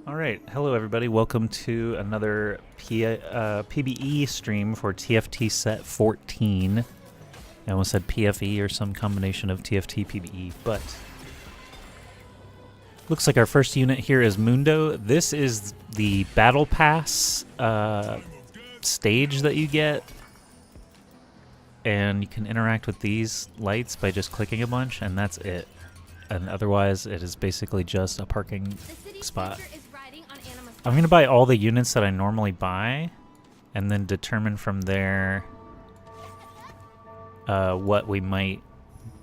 Alright, hello everybody, welcome to another PBE stream for TFT set 14. I almost said PFE or some combination of TFT PBE, but looks like our first unit here is Mundo. This is the Battle Pass stage that you get, and you can interact with these lights by just clicking a bunch, and that's it. And otherwise, it is basically just a parking spot. I'm going to buy all the units that I normally buy, and then determine from there what we might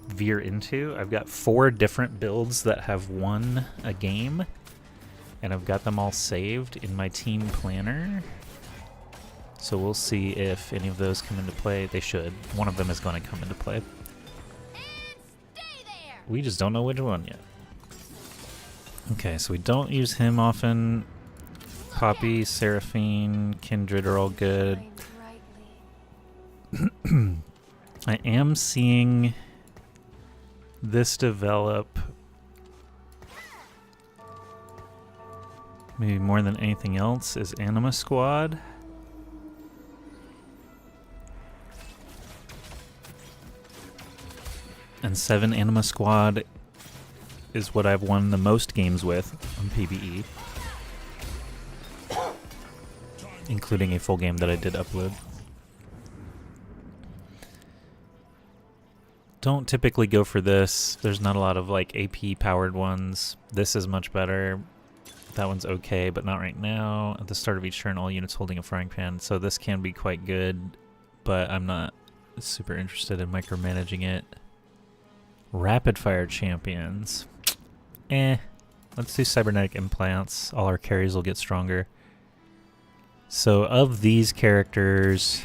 veer into. I've got 4 different builds that have won a game, and I've got them all saved in my team planner. So we'll see if any of those come into play. They should. One of them is going to come into play. We just don't know which one yet. Okay, so we don't use him often. Poppy, Seraphine, Kindred are all good. I am seeing this develop maybe more than anything else is Anima Squad. And 7 Anima Squad is what I've won the most games with on PBE. Including a full game that I did upload. Don't typically go for this. There's not a lot of like AP powered ones. This is much better. That one's okay, but not right now. At the start of each turn, all units holding a frying pan. So this can be quite good, but I'm not super interested in micromanaging it. Rapidfire champions. Let's do cybernetic implants. All our carries will get stronger. So of these characters,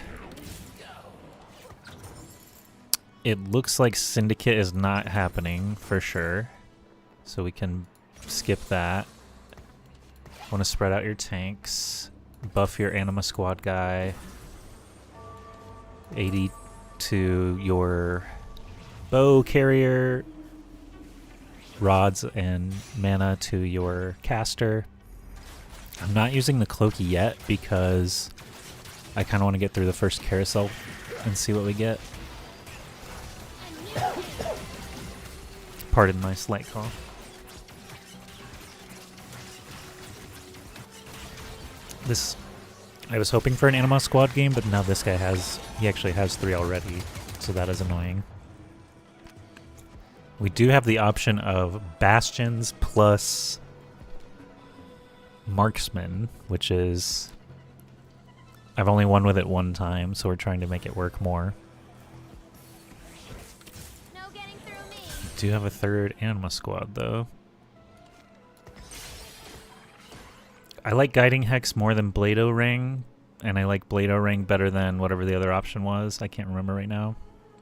it looks like Syndicate is not happening for sure. So we can skip that. Want to spread out your tanks. Buff your Anima Squad guy. 80 to your bow carrier. Rods and mana to your caster. I'm not using the Cloaky yet because I kind of want to get through the first carousel and see what we get. Pardon my slight cough. This, I was hoping for an Anima Squad game, but now this guy he actually has 3 already, so that is annoying. We do have the option of Bastions plus Marksman, which is... I've only won with it one time, so we're trying to make it work more. No getting through me. We do have a 3rd Anima Squad, though. I like Guiding Hex more than Blado Ring, and I like Blado Ring better than whatever the other option was. I can't remember right now.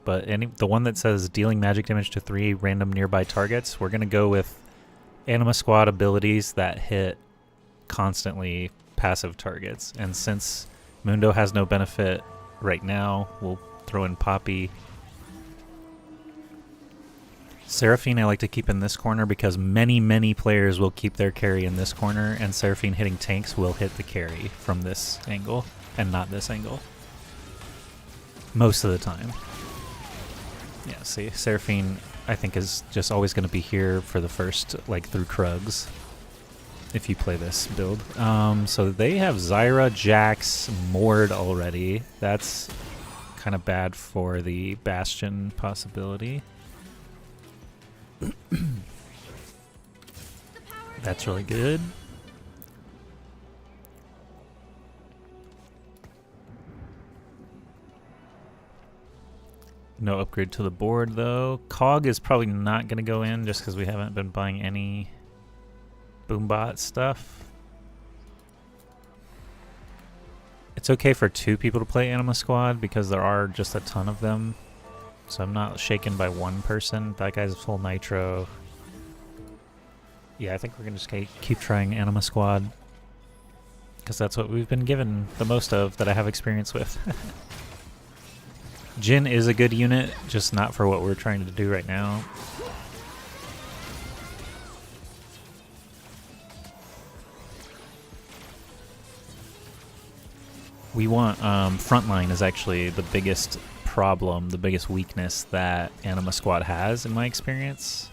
But the one that says dealing magic damage to 3 random nearby targets, we're going to go with Anima Squad abilities that hit constantly passive targets. And since Mundo has no benefit right now, we'll throw in Poppy. Seraphine I like to keep in this corner because many players will keep their carry in this corner, and Seraphine hitting tanks will hit the carry from this angle and not this angle. Most of the time. Yeah, see, Seraphine I think is just always going to be here for the first, like, through Krugs. If you play this build. So they have Zyra, Jax, Mord already. That's kind of bad for the Bastion possibility. That's really good. No upgrade to the board though. Cog is probably not going to go in just because we haven't been buying any BoomBot stuff. It's okay for 2 people to play Anima Squad because there are just a ton of them. So I'm not shaken by one person. That guy's full nitro. Yeah, I think we're going to just keep trying Anima Squad. Because that's what we've been given the most of that I have experience with. Jhin is a good unit, just not for what we're trying to do right now. We want frontline is actually the biggest problem, the biggest weakness that Anima Squad has in my experience,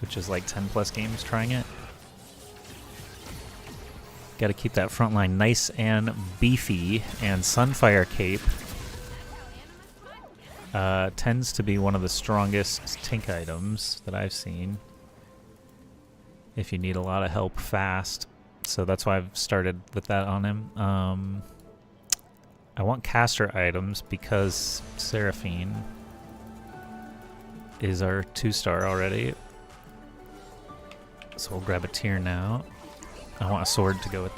which is like 10 plus games trying it. Got to keep that frontline nice and beefy, and Sunfire Cape tends to be one of the strongest tank items that I've seen if you need a lot of help fast. So that's why I've started with that on him. I want caster items because Seraphine is our 2-star already. So we'll grab a tier now. I want a sword to go with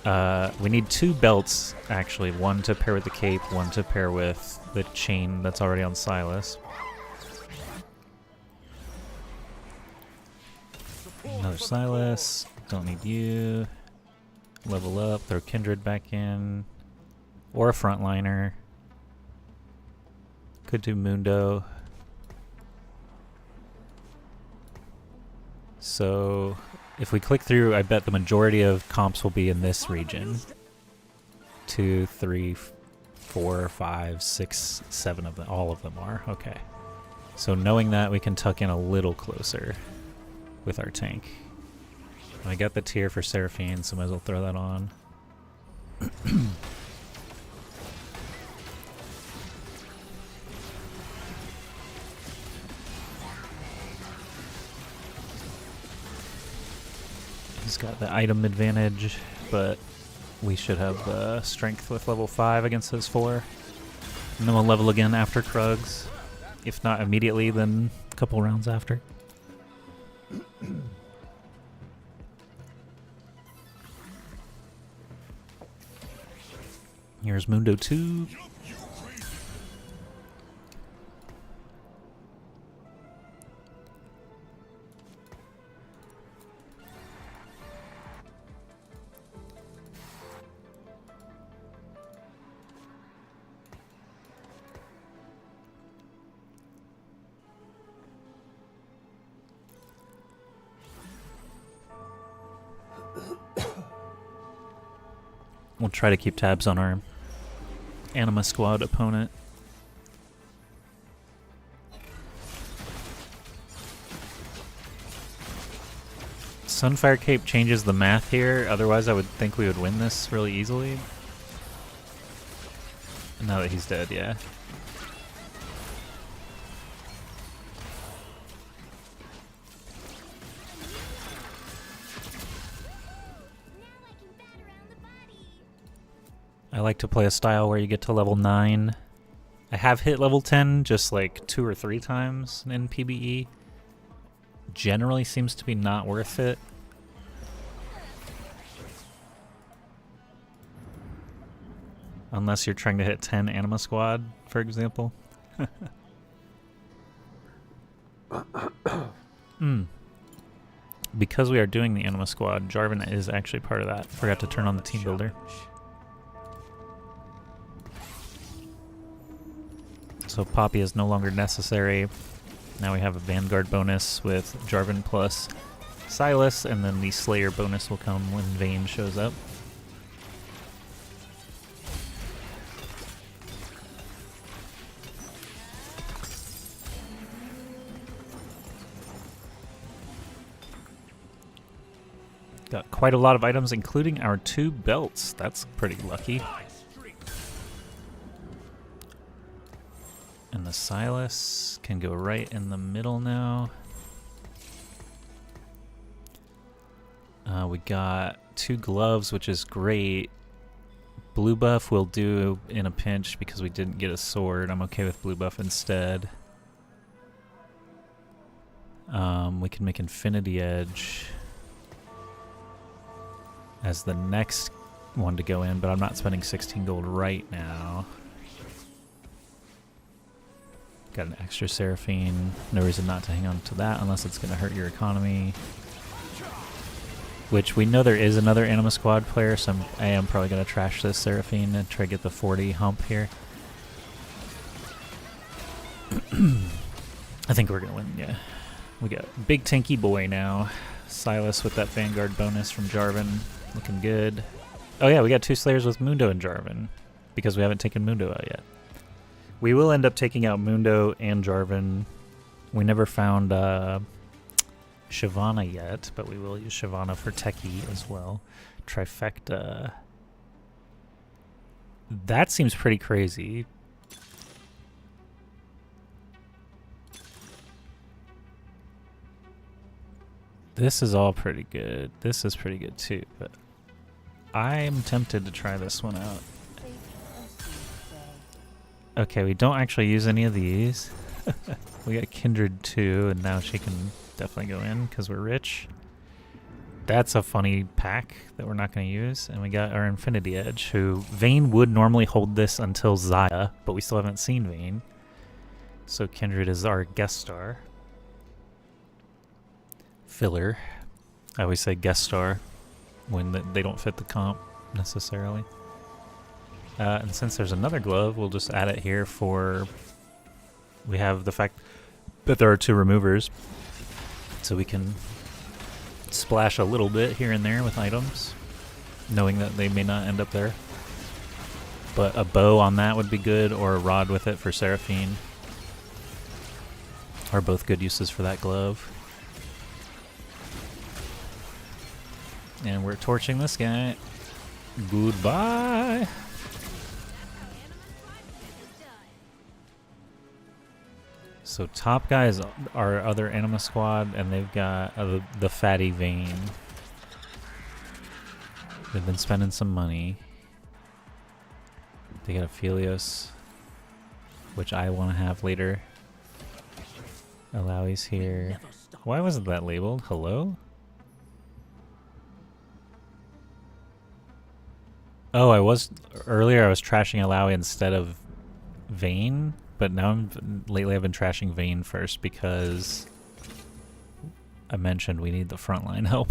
that. We need 2 belts, actually. One to pair with the cape, one to pair with the chain that's already on Silas. Another Silas. Don't need you. Level up, throw Kindred back in. Or a frontliner. Could do Mundo. So, if we click through, I bet the majority of comps will be in this region. 2, 3, 4, 5, 6, 7 of them. All of them are. Okay. So knowing that, we can tuck in a little closer with our tank. I got the tier for Seraphine, so might as well throw that on. He's got the item advantage, but we should have strength with level 5 against his 4. And then we'll level again after Krugs. If not immediately, then a couple rounds after. Here's Mundo 2. We'll try to keep tabs on our Anima Squad opponent. Sunfire Cape changes the math here, otherwise I would think we would win this really easily. Now that he's dead, yeah. I like to play a style where you get to level 9. I have hit level 10 just like 2 or 3 times in PBE. Generally seems to be not worth it. Unless you're trying to hit 10 Anima Squad, for example. Because we are doing the Anima Squad, Jarvan is actually part of that. Forgot to turn on the team builder. So Poppy is no longer necessary. Now we have a Vanguard bonus with Jarvan plus Silas, and then the Slayer bonus will come when Vayne shows up. Got quite a lot of items, including our 2 belts. That's pretty lucky. And the Silas can go right in the middle now. We got 2 gloves, which is great. Blue buff will do in a pinch because we didn't get a sword. I'm okay with blue buff instead. We can make Infinity Edge as the next one to go in, but I'm not spending 16 gold right now. Got an extra Seraphine. No reason not to hang on to that unless it's going to hurt your economy. Which we know there is another Anima Squad player, so I am probably going to trash this Seraphine and try to get the 40 hump here. I think we're going to win, yeah. We got big tanky boy now. Silas with that Vanguard bonus from Jarvan. Looking good. Oh yeah, we got 2 Slayers with Mundo and Jarvan, because we haven't taken Mundo out yet. We will end up taking out Mundo and Jarvan. We never found Shyvana yet, but we will use Shyvana for Techie as well. Trifecta. That seems pretty crazy. This is all pretty good. This is pretty good too, but I'm tempted to try this one out. Okay, we don't actually use any of these. We got Kindred too, and now she can definitely go in because we're rich. That's a funny pack that we're not going to use. And we got our Infinity Edge, who Vayne would normally hold this until Xayah, but we still haven't seen Vayne. So Kindred is our guest star. Filler. I always say guest star when they don't fit the comp necessarily. And since there's another glove, we'll just add it here for... We have the fact that there are 2 removers, so we can splash a little bit here and there with items, knowing that they may not end up there. But a bow on that would be good, or a rod with it for Seraphine are both good uses for that glove. And we're torching this guy. Goodbye! So top guy is our other Anima squad, and they've got the fatty Vayne. They've been spending some money. They got a Philios, which I want to have later. Alawi's here. Why wasn't that labeled? Hello? Oh, earlier I was trashing Alawi instead of Vayne. But now lately I've been trashing Vayne first because I mentioned we need the frontline help.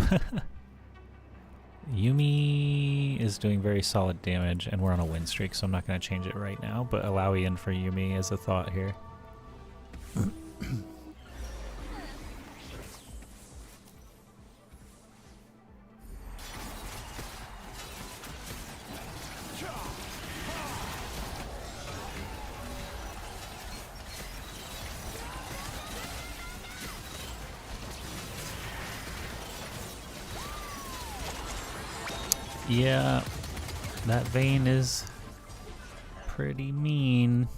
Yumi is doing very solid damage, and we're on a win streak, so I'm not going to change it right now. But Alawi in for Yumi is a thought here. Yeah, that Vayne is pretty mean.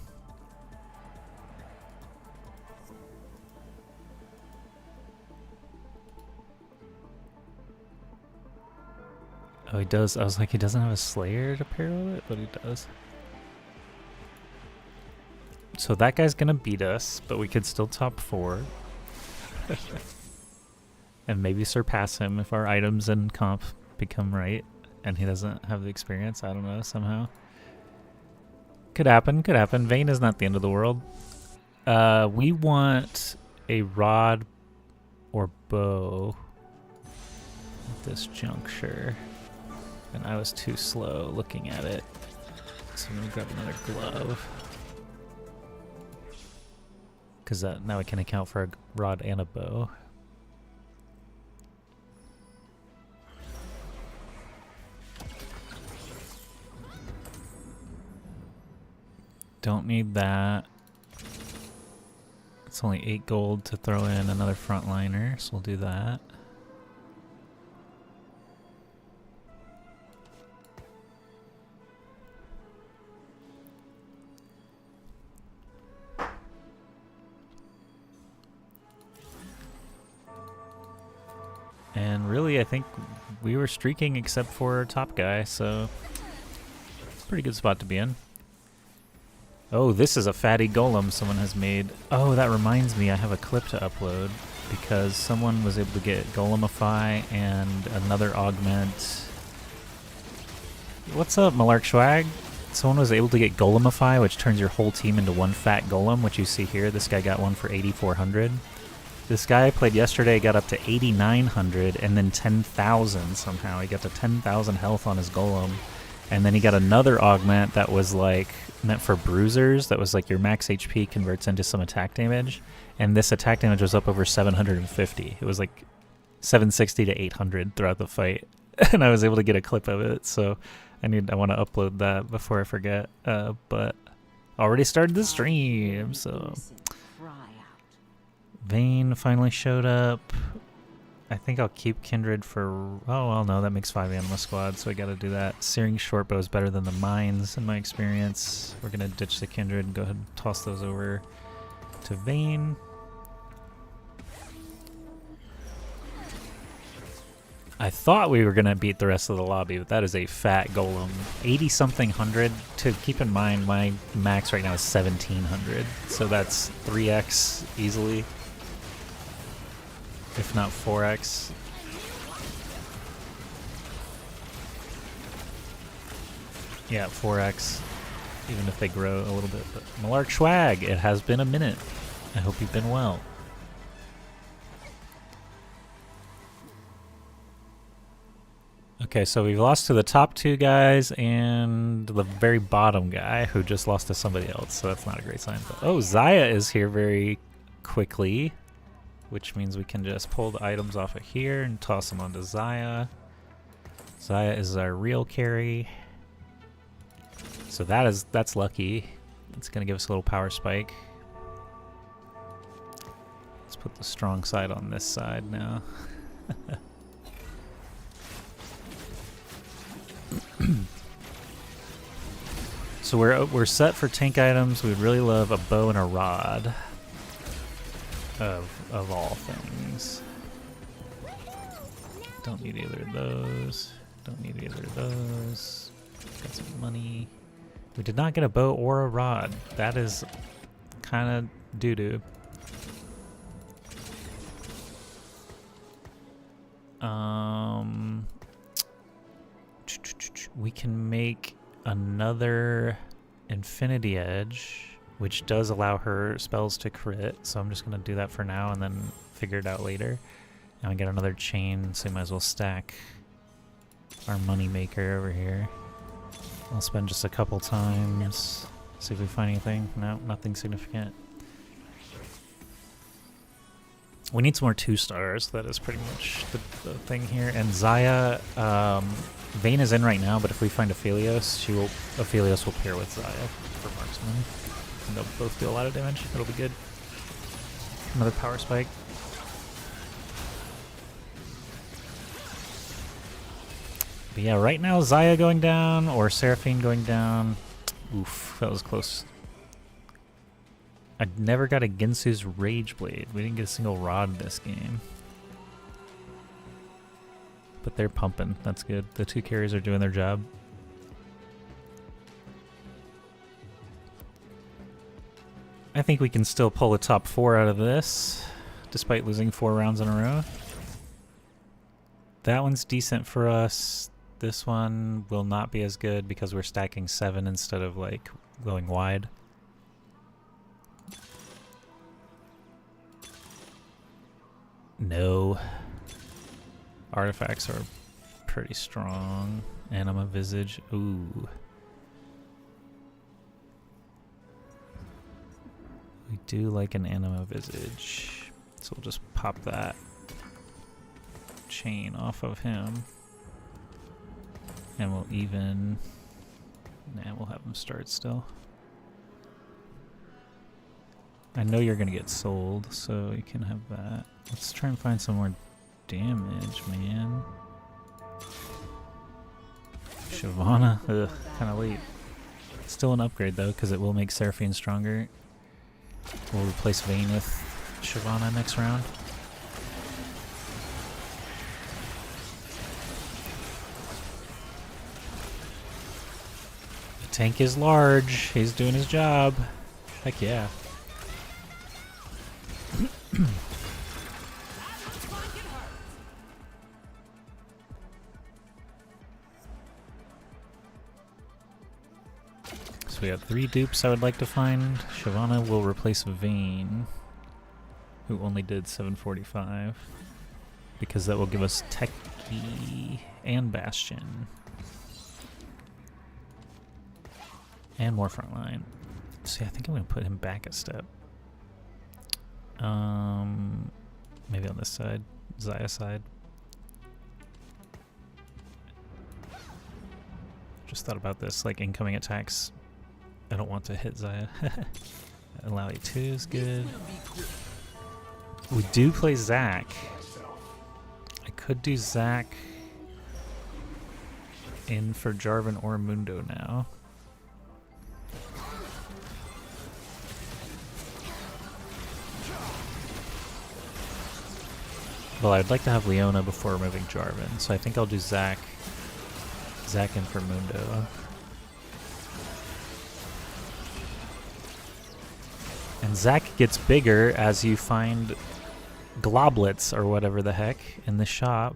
Oh, he does. I was like, he doesn't have a Slayer to pair with it, but he does. So that guy's gonna beat us, but we could still top 4. And maybe surpass him if our items and comp become right. And he doesn't have the experience, I don't know, somehow. Could happen, could happen. Vayne is not the end of the world. We want a rod or bow at this juncture. And I was too slow looking at it. So I'm gonna grab another glove. Because now we can account for a rod and a bow. Don't need that. It's only 8 gold to throw in another frontliner, so we'll do that. And really, I think we were streaking except for top guy, so it's a pretty good spot to be in. Oh, this is a fatty golem someone has made. Oh, that reminds me, I have a clip to upload because someone was able to get Golemify and another augment. What's up, Malark Schwag? Someone was able to get Golemify, which turns your whole team into one fat golem, which you see here. This guy got one for 8,400. This guy I played yesterday got up to 8,900 and then 10,000 somehow. He got to 10,000 health on his golem. And then he got another augment that was like meant for bruisers. That was like your max HP converts into some attack damage. And this attack damage was up over 750. It was like 760 to 800 throughout the fight. and I was able to get a clip of it. So I want to upload that before I forget. But already started the stream, so Vayne finally showed up. I think I'll keep Kindred for... Oh, well, no, that makes 5 Anima squad, so I gotta do that. Searing Shortbow is better than the Mines, in my experience. We're gonna ditch the Kindred and go ahead and toss those over to Vayne. I thought we were gonna beat the rest of the lobby, but that is a fat golem. 80-something hundred. To keep in mind, my max right now is 1700, so that's 3x easily. If not 4x. Yeah, 4x. Even if they grow a little bit. But Malark Schwag, it has been a minute. I hope you've been well. Okay, so we've lost to the top 2 guys and the very bottom guy who just lost to somebody else, so that's not a great sign. But, oh, Xayah is here very quickly, which means we can just pull the items off of here and toss them onto Xayah. Xayah is our real carry. So that's lucky. It's gonna give us a little power spike. Let's put the strong side on this side now. So we're set for tank items. We'd really love a bow and a rod. Of all things. Don't need either of those. Don't need either of those. Got some money. We did not get a bow or a rod. That is kind of doo-doo. We can make another Infinity Edge, which does allow her spells to crit, so I'm just going to do that for now and then figure it out later. And we get another chain, so we might as well stack our money maker over here. I'll spend just a couple times, see if we find anything. No, nothing significant. We need some more 2-stars. That is pretty much the thing here. And Xayah, Vayne is in right now, but if we find Aphelios, Aphelios will pair with Xayah for Marksman. And they'll both do a lot of damage. It'll be good. Another power spike. But yeah, right now Xayah going down or Seraphine going down. Oof, that was close. I never got a Ginsu's Rage Blade. We didn't get a single rod this game. But they're pumping. That's good. The 2 carries are doing their job. I think we can still pull a top 4 out of this, despite losing 4 rounds in a row. That one's decent for us. This one will not be as good because we're stacking 7 instead of like going wide. No. Artifacts are pretty strong. Anima Visage. Ooh. We do like an Anima Visage. So we'll just pop that chain off of him. And we'll even... Nah, we'll have him start still. I know you're gonna get sold, so you can have that. Let's try and find some more damage, man. Shyvana, ugh, kinda late. Still an upgrade though, because it will make Seraphine stronger. We'll replace Vayne with Shyvana next round. The tank is large, he's doing his job. Heck yeah. So we got 3 dupes I would like to find. Shyvana will replace Vayne, who only did 745, because that will give us Techie and Bastion. And more frontline. See, I think I'm going to put him back a step. Maybe on this side, Xayah side. Just thought about this, like incoming attacks. I don't want to hit Zaya. Allow E2 is good. We do play Zac. I could do Zac in for Jarvan or Mundo now. Well, I'd like to have Leona before removing Jarvan, so I think I'll do Zac. Zac in for Mundo. And Zac gets bigger as you find globlets or whatever the heck in the shop.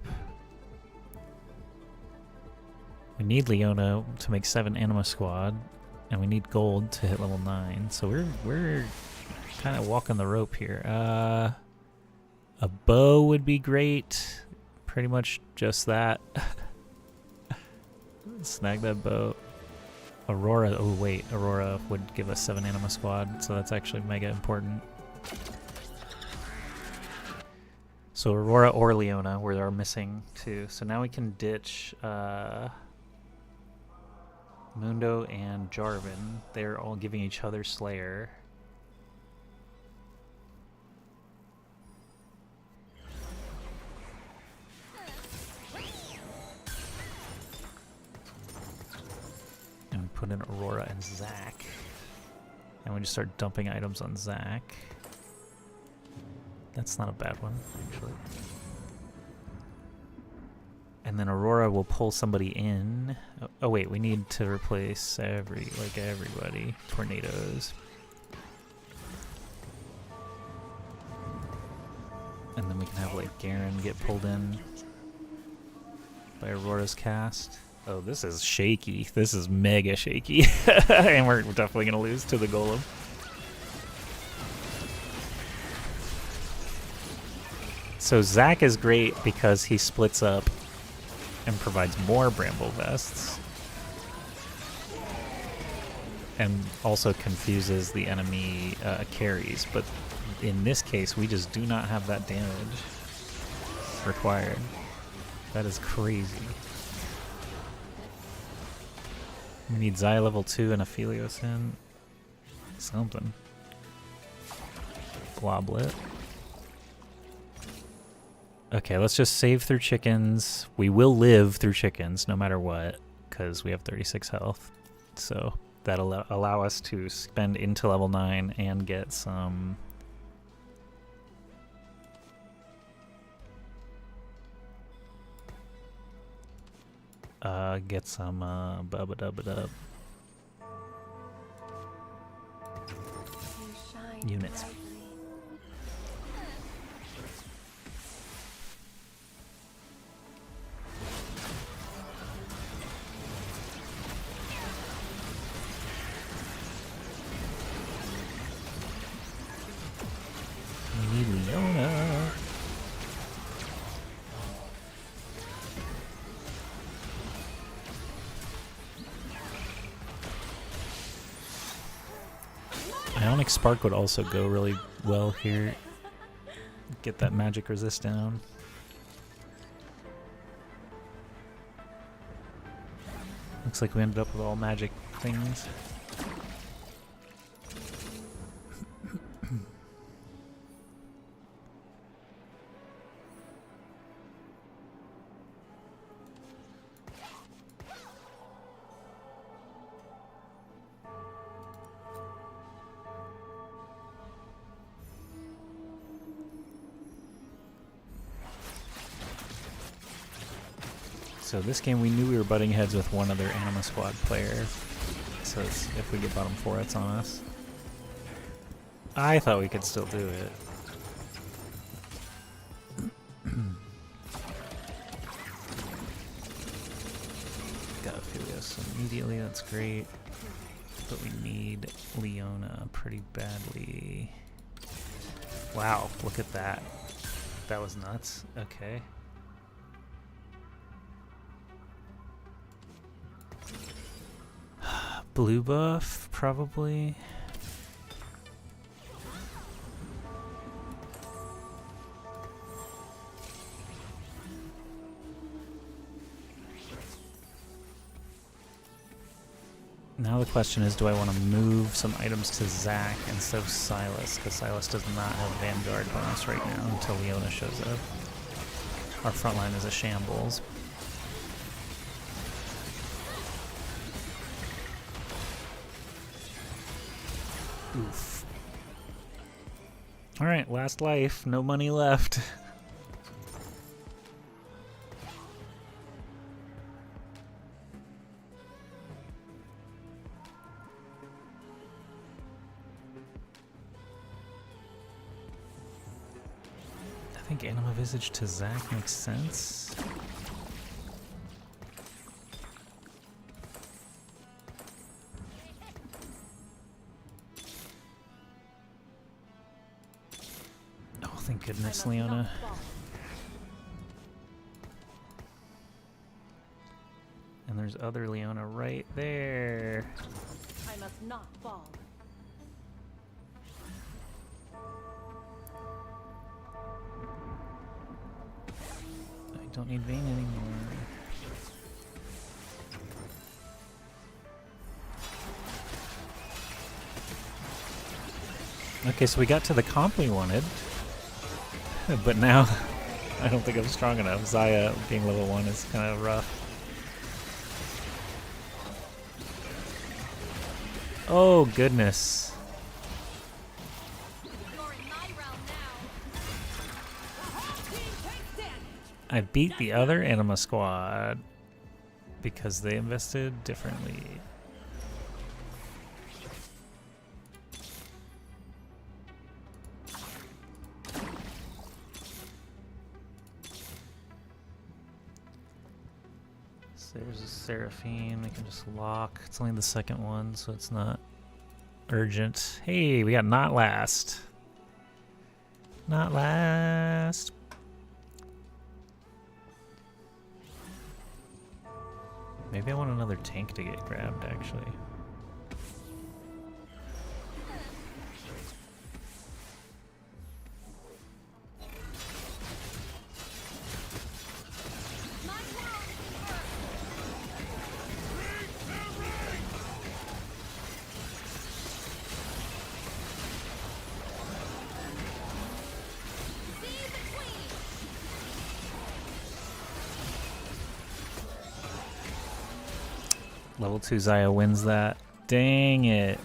We need Leona to make 7 Anima squad, and we need gold to hit level 9. So we're kind of walking the rope here. A bow would be great. Pretty much just that. Snag that bow. Aurora, oh wait, Aurora would give us 7 Anima squad, so that's actually mega important. So Aurora or Leona were our missing 2. So now we can ditch Mundo and Jarvan. They're all giving each other Slayer. Put in Aurora and Zac. And we just start dumping items on Zac. That's not a bad one, actually. And then Aurora will pull somebody in. Oh wait, we need to replace everybody. Tornadoes. And then we can have like Garen get pulled in by Aurora's cast. Oh, this is shaky. This is mega shaky. And we're definitely going to lose to the Golem. So Zac is great because he splits up and provides more Bramble Vests. And also confuses the enemy carries. But in this case, we just do not have that damage required. That is crazy. We need Zaya level 2 and Aphelios in. Something. Globlet. Okay, let's just save through chickens. We will live through chickens no matter what, because we have 36 health. So that'll allow us to spend into level 9 and get some... bubba-dubba-dub. Units. We need Leona. Ionic Spark would also go really well here. Get that magic resist down. Looks like we ended up with all magic things. So this game we knew we were butting heads with one other Anima squad player. So if we get bottom 4, it's on us. I thought we could still do it. Got Aphelios immediately, that's great. But we need Leona pretty badly. Wow, look at that. That was nuts. Okay. Blue buff, probably. Now the question is, do I want to move some items to Zac instead of Silas? Because Silas does not have Vanguard bonus right now until Leona shows up. Our front line is a shambles. Oof. Alright, last life. No money left. I think Anima Visage to Zac makes sense. Oh, thank goodness, Leona. And there's other Leona right there. I must not fall. I don't need Vayne anymore. Okay, so we got to the comp we wanted. But now, I don't think I'm strong enough. Xayah being level 1 is kind of rough. Oh, goodness. I beat the other Anima squad because they invested differently. So there's a Seraphine we can just lock. It's only the second one, so it's not urgent. Hey, we got not last. Not last. Maybe I want another tank to get grabbed, actually. Level 2 Xayah wins that. Dang it.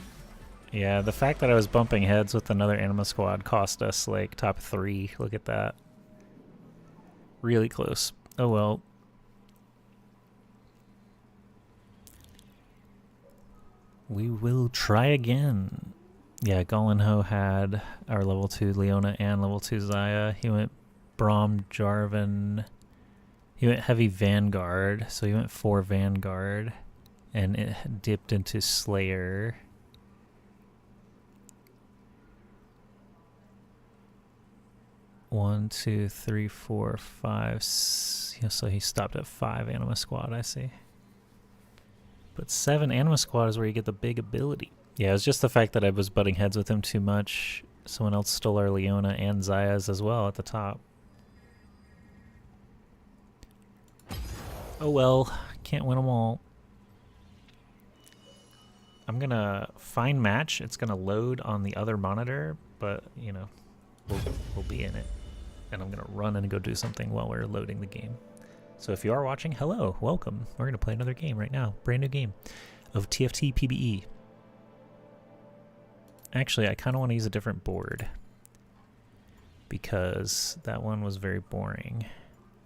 Yeah, the fact that I was bumping heads with another Anima squad cost us like top 3. Look at that. Really close. Oh well. We will try again. Yeah, Golinho had our level 2 Leona and level 2 Xayah. He went Braum, Jarvan. He went heavy Vanguard, so he went 4 Vanguard. And it dipped into Slayer. One, two, three, four, five. So he stopped at 5 Anima Squad, I see. But 7 Anima Squad is where you get the big ability. Yeah, it was just the fact that I was butting heads with him too much. Someone else stole our Leona and Xayah's as well at the top. Oh well, can't win them all. I'm gonna find match. It's gonna load on the other monitor, but you know, we'll be in it. And I'm gonna run and go do something while we're loading the game. So if you are watching, hello, welcome. We're gonna play another game right now, brand new game of TFT PBE. Actually, I kind of want to use a different board because that one was very boring,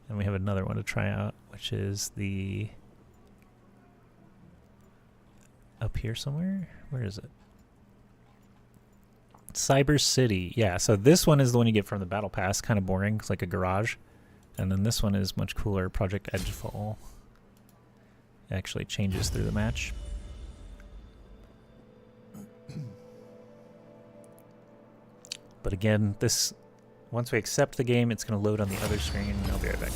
and we have another one to try out, which is the up here somewhere. Where is it? Cyber City. Yeah, so this one is the one you get from the battle pass. Kind of boring. It's like a garage. And then this one is much cooler. Project Edgefall. It actually changes through the match. But again, this once we accept the game, it's going to load on the other screen. And I'll be right back.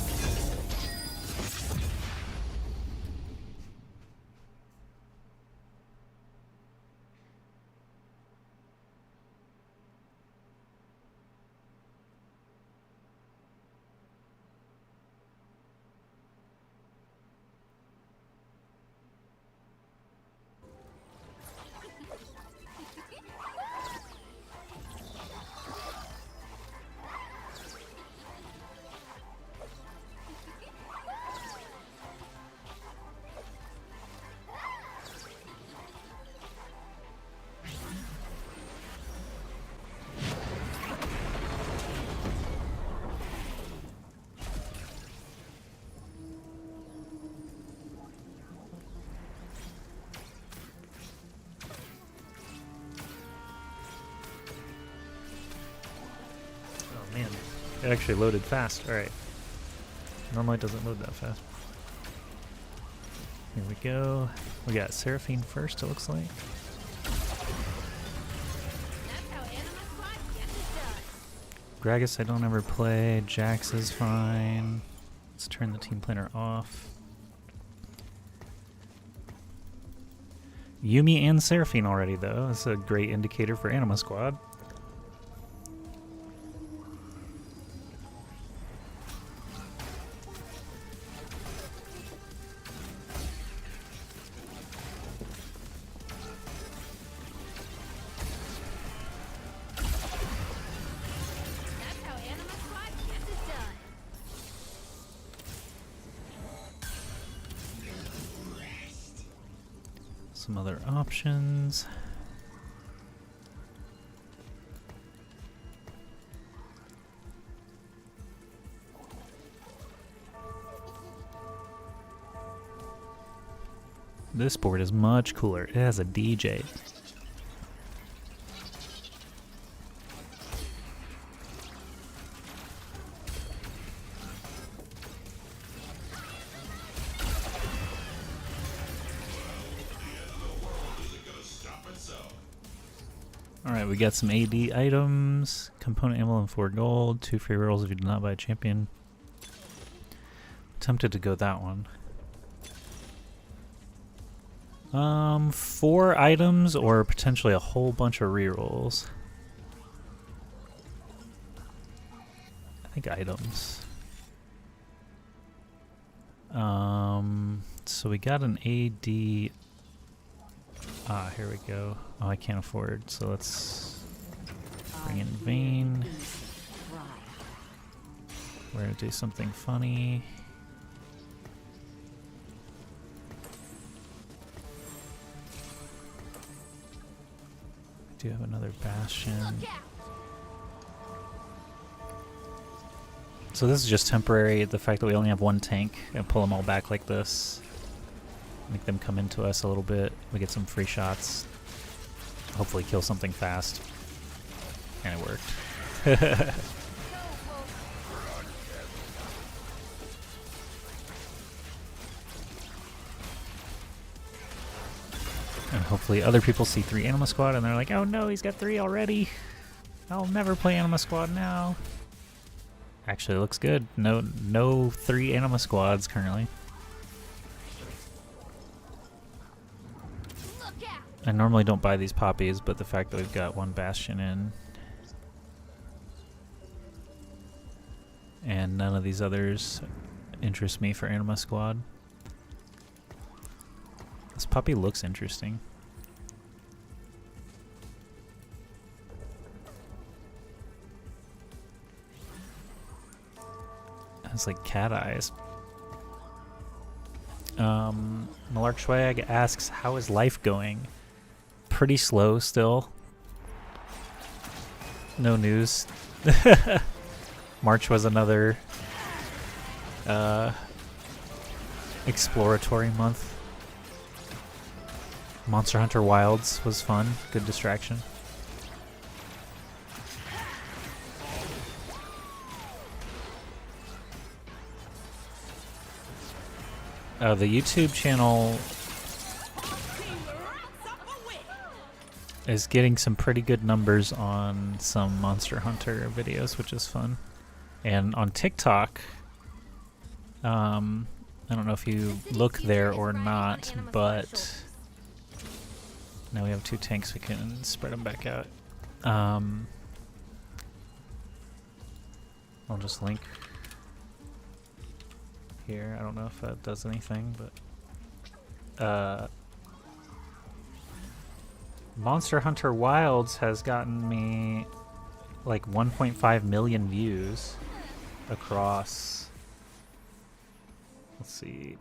It actually loaded fast. Alright. Normally it doesn't load that fast. Here we go. We got Seraphine first, it looks like. That's how Anima Squad gets it done. Gragas I don't ever play. Jax is fine. Let's turn the team planner off. Yuumi and Seraphine already though. That's a great indicator for Anima Squad. That's how Anima Squad gets it done. Some other options. This board is much cooler. It has a DJ. Alright, we got some AD items. Component emblem 4 gold. 2 free rolls if you do not buy a champion. Tempted to go that one. 4 items or potentially a whole bunch of rerolls. I think items. So we got an AD. Ah, here we go. Oh, I can't afford, so let's bring in Vayne. We're gonna do something funny. I do have another Bastion. So this is just temporary, the fact that we only have one tank, and pull them all back like this. Make them come into us a little bit. We get some free shots. Hopefully kill something fast. And it worked. And hopefully other people see 3 Anima Squad and they're like, oh no, he's got 3 already. I'll never play Anima Squad now. Actually, it looks good. No 3 Anima Squads currently. I normally don't buy these poppies, but the fact that we've got 1 Bastion in and none of these others interest me for Anima Squad. This puppy looks interesting. It's like cat eyes. Malark Schwag asks, how is life going? Pretty slow still. No news. March was another exploratory month. Monster Hunter Wilds was fun. Good distraction. The YouTube channel is getting some pretty good numbers on some Monster Hunter videos, which is fun. And on TikTok, I don't know if you look there or not, but now we have 2 tanks, we can spread them back out. I'll just link here. I don't know if that does anything, but Monster Hunter Wilds has gotten me like 1.5 million views across, let's see,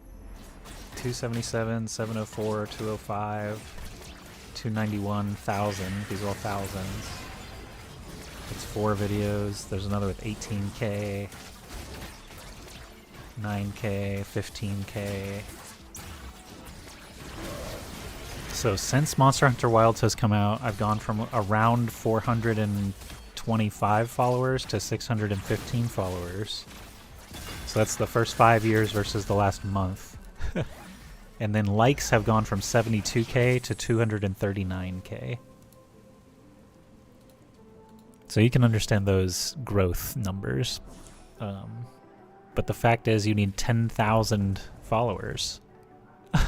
277, 704, 205, 291,000. These are all thousands. It's 4 videos. There's another with 18K, 9K, 15K. So since Monster Hunter Wilds has come out, I've gone from around 420 625 followers to 615 followers. So that's the first 5 years versus the last month. And then likes have gone from 72k to 239k. So you can understand those growth numbers. But the fact is you need 10,000 followers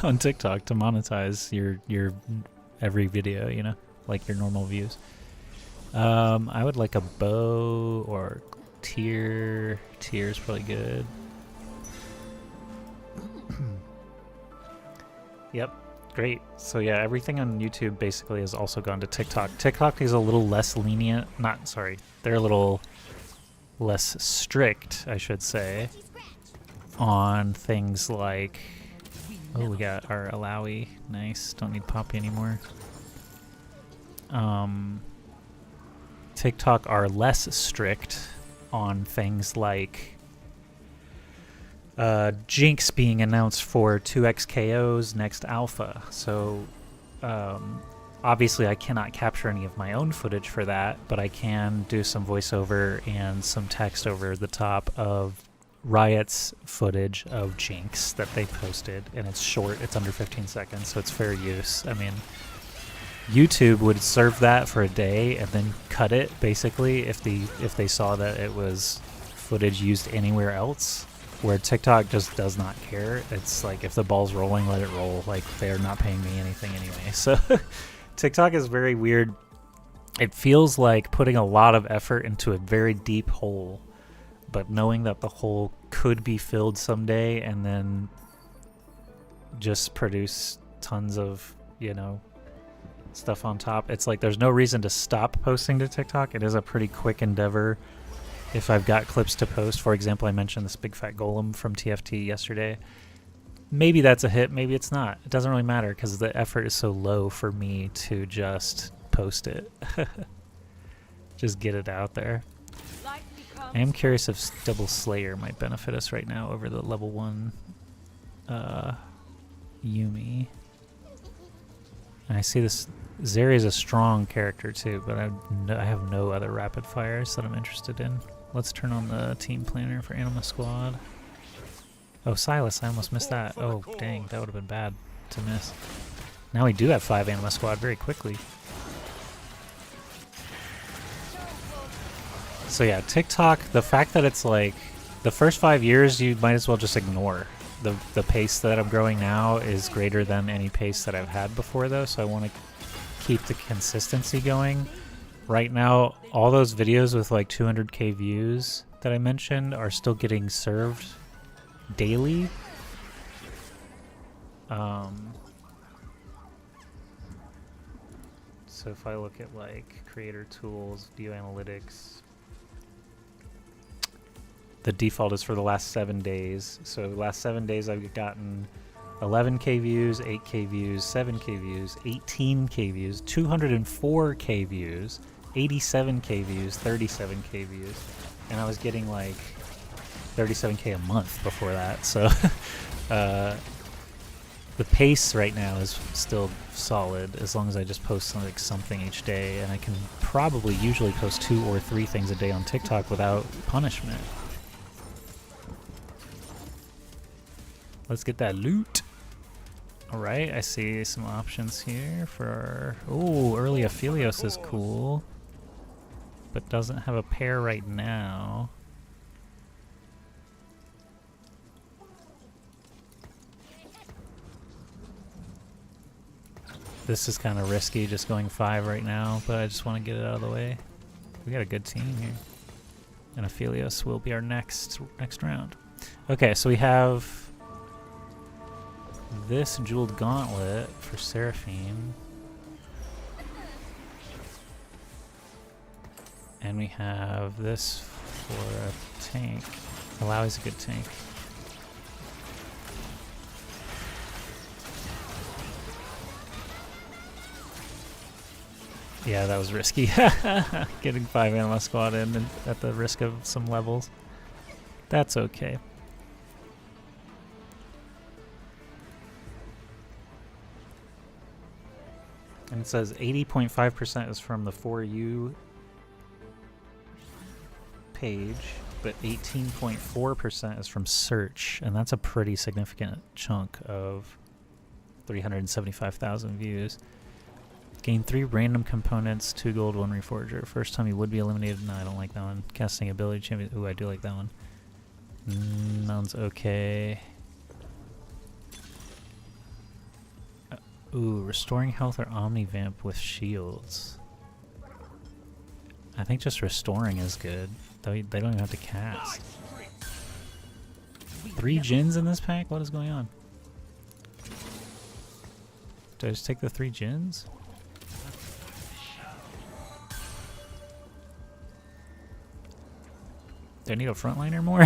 on TikTok to monetize your every video, you know, like your normal views. I would like a bow or tier. Tier is probably good. Yep, great. So yeah, everything on YouTube basically has also gone to TikTok. TikTok is a little less lenient, they're a little less strict, I should say, on things like, oh, we got our Alawi, nice, don't need Poppy anymore. TikTok are less strict on things like Jinx being announced for 2x KOs next alpha. So obviously I cannot capture any of my own footage for that, but I can do some voiceover and some text over the top of Riot's footage of Jinx that they posted, and it's short, it's under 15 seconds, so it's fair use. I mean, YouTube would serve that for a day and then cut it basically if they saw that it was footage used anywhere else. Where TikTok just does not care. It's like, if the ball's rolling, let it roll. Like, they're not paying me anything anyway. So TikTok is very weird. It feels like putting a lot of effort into a very deep hole, but knowing that the hole could be filled someday and then just produce tons of, you know, stuff on top. It's like there's no reason to stop posting to TikTok. It is a pretty quick endeavor. If I've got clips to post, for example, I mentioned this big fat golem from TFT yesterday. Maybe that's a hit, maybe it's not. It doesn't really matter because the effort is so low for me to just post it. Just get it out there. I am curious if Double Slayer might benefit us right now over the level 1 Yuumi. And I see this. Zeri is a strong character too, but I have no other rapid fires that I'm interested in. Let's turn on the team planner for Anima Squad. Oh, Silas, I almost missed that. Oh, dang, that would have been bad to miss. Now we do have 5 Anima Squad very quickly. So yeah, TikTok, the fact that it's like, the first 5 years you might as well just ignore. The pace that I'm growing now is greater than any pace that I've had before though, so I want to keep the consistency going. Right now, all those videos with like 200k views that I mentioned are still getting served daily. So if I look at like creator tools, view analytics, the default is for the last 7 days. So the last 7 days I've gotten 11k views, 8k views, 7k views, 18k views, 204k views, 87k views, 37k views, and I was getting like 37k a month before that. So the pace right now is still solid as long as I just post like something each day, and I can probably usually post 2 or 3 things a day on TikTok without punishment. Let's get that loot. Alright, I see some options here for... Oh, early Aphelios is cool, but doesn't have a pair right now. This is kind of risky, just going 5 right now, but I just want to get it out of the way. We got a good team here. And Aphelios will be our next round. Okay, so we have this jeweled gauntlet for Seraphine. And we have this for a tank. Alawi's a good tank. Yeah, that was risky. Getting 5 Anima Squad in and at the risk of some levels. That's okay. And it says 80.5% is from the 4U page, but 18.4% is from search, and that's a pretty significant chunk of 375,000 views. Gain 3 random components, 2 gold, 1 reforger. First time you would be eliminated. No, I don't like that one. Casting ability champion. Ooh, I do like that one. None's okay. Ooh, restoring health or omnivamp with shields. I think just restoring is good. They don't even have to cast. 3 Jins in this pack? What is going on? Do I just take the 3 Jins? Do I need a frontliner more?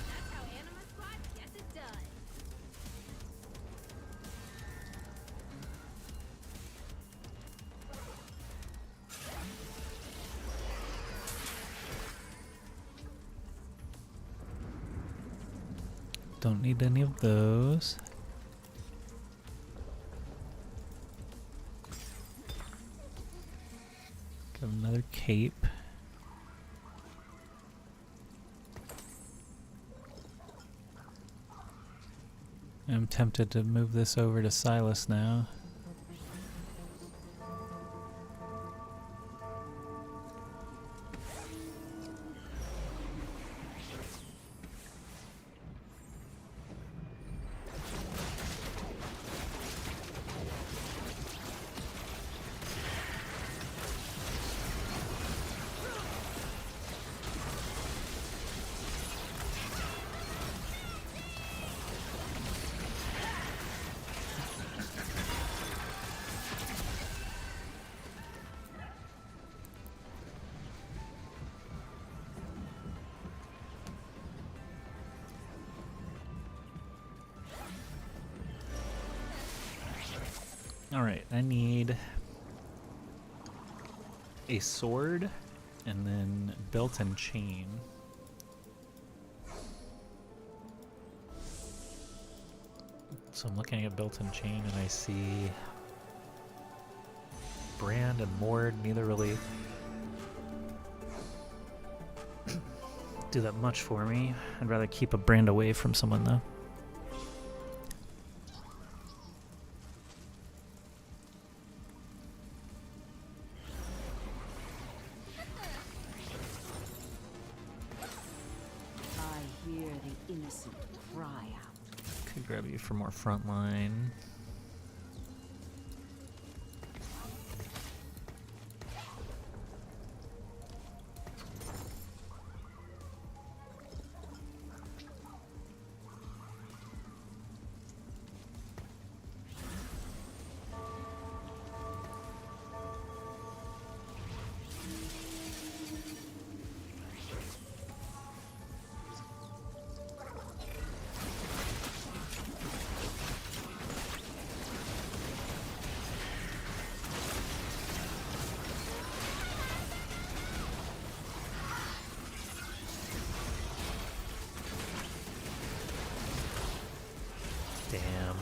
That's how Anima Squad gets it done. Don't need any of those. Got another cape. I'm tempted to move this over to Silas now. Alright, I need a sword and then belt and chain. So I'm looking at belt and chain and I see Brand and Mord, neither really do that much for me. I'd rather keep a Brand away from someone though. Could grab you for more frontline. Damn.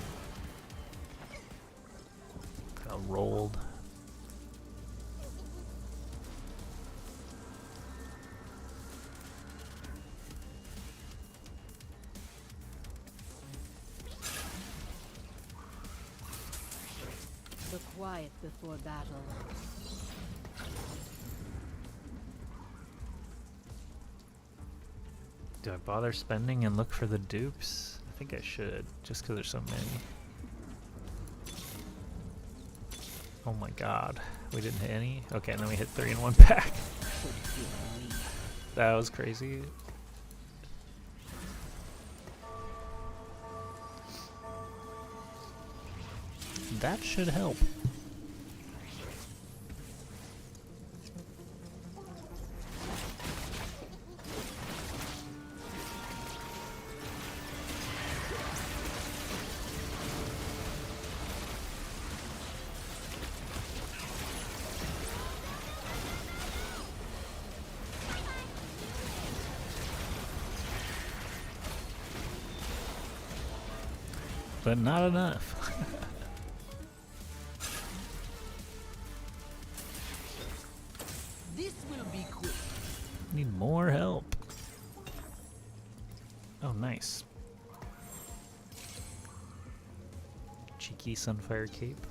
Got rolled. The quiet before battle. Do I bother spending and look for the dupes? I think I should, just because there's so many. Oh my god. We didn't hit any? Okay, and then we hit 3 in one pack. That was crazy. That should help. but not enough. This will be quick. Need more help. Oh, nice. Cheeky Sunfire Cape.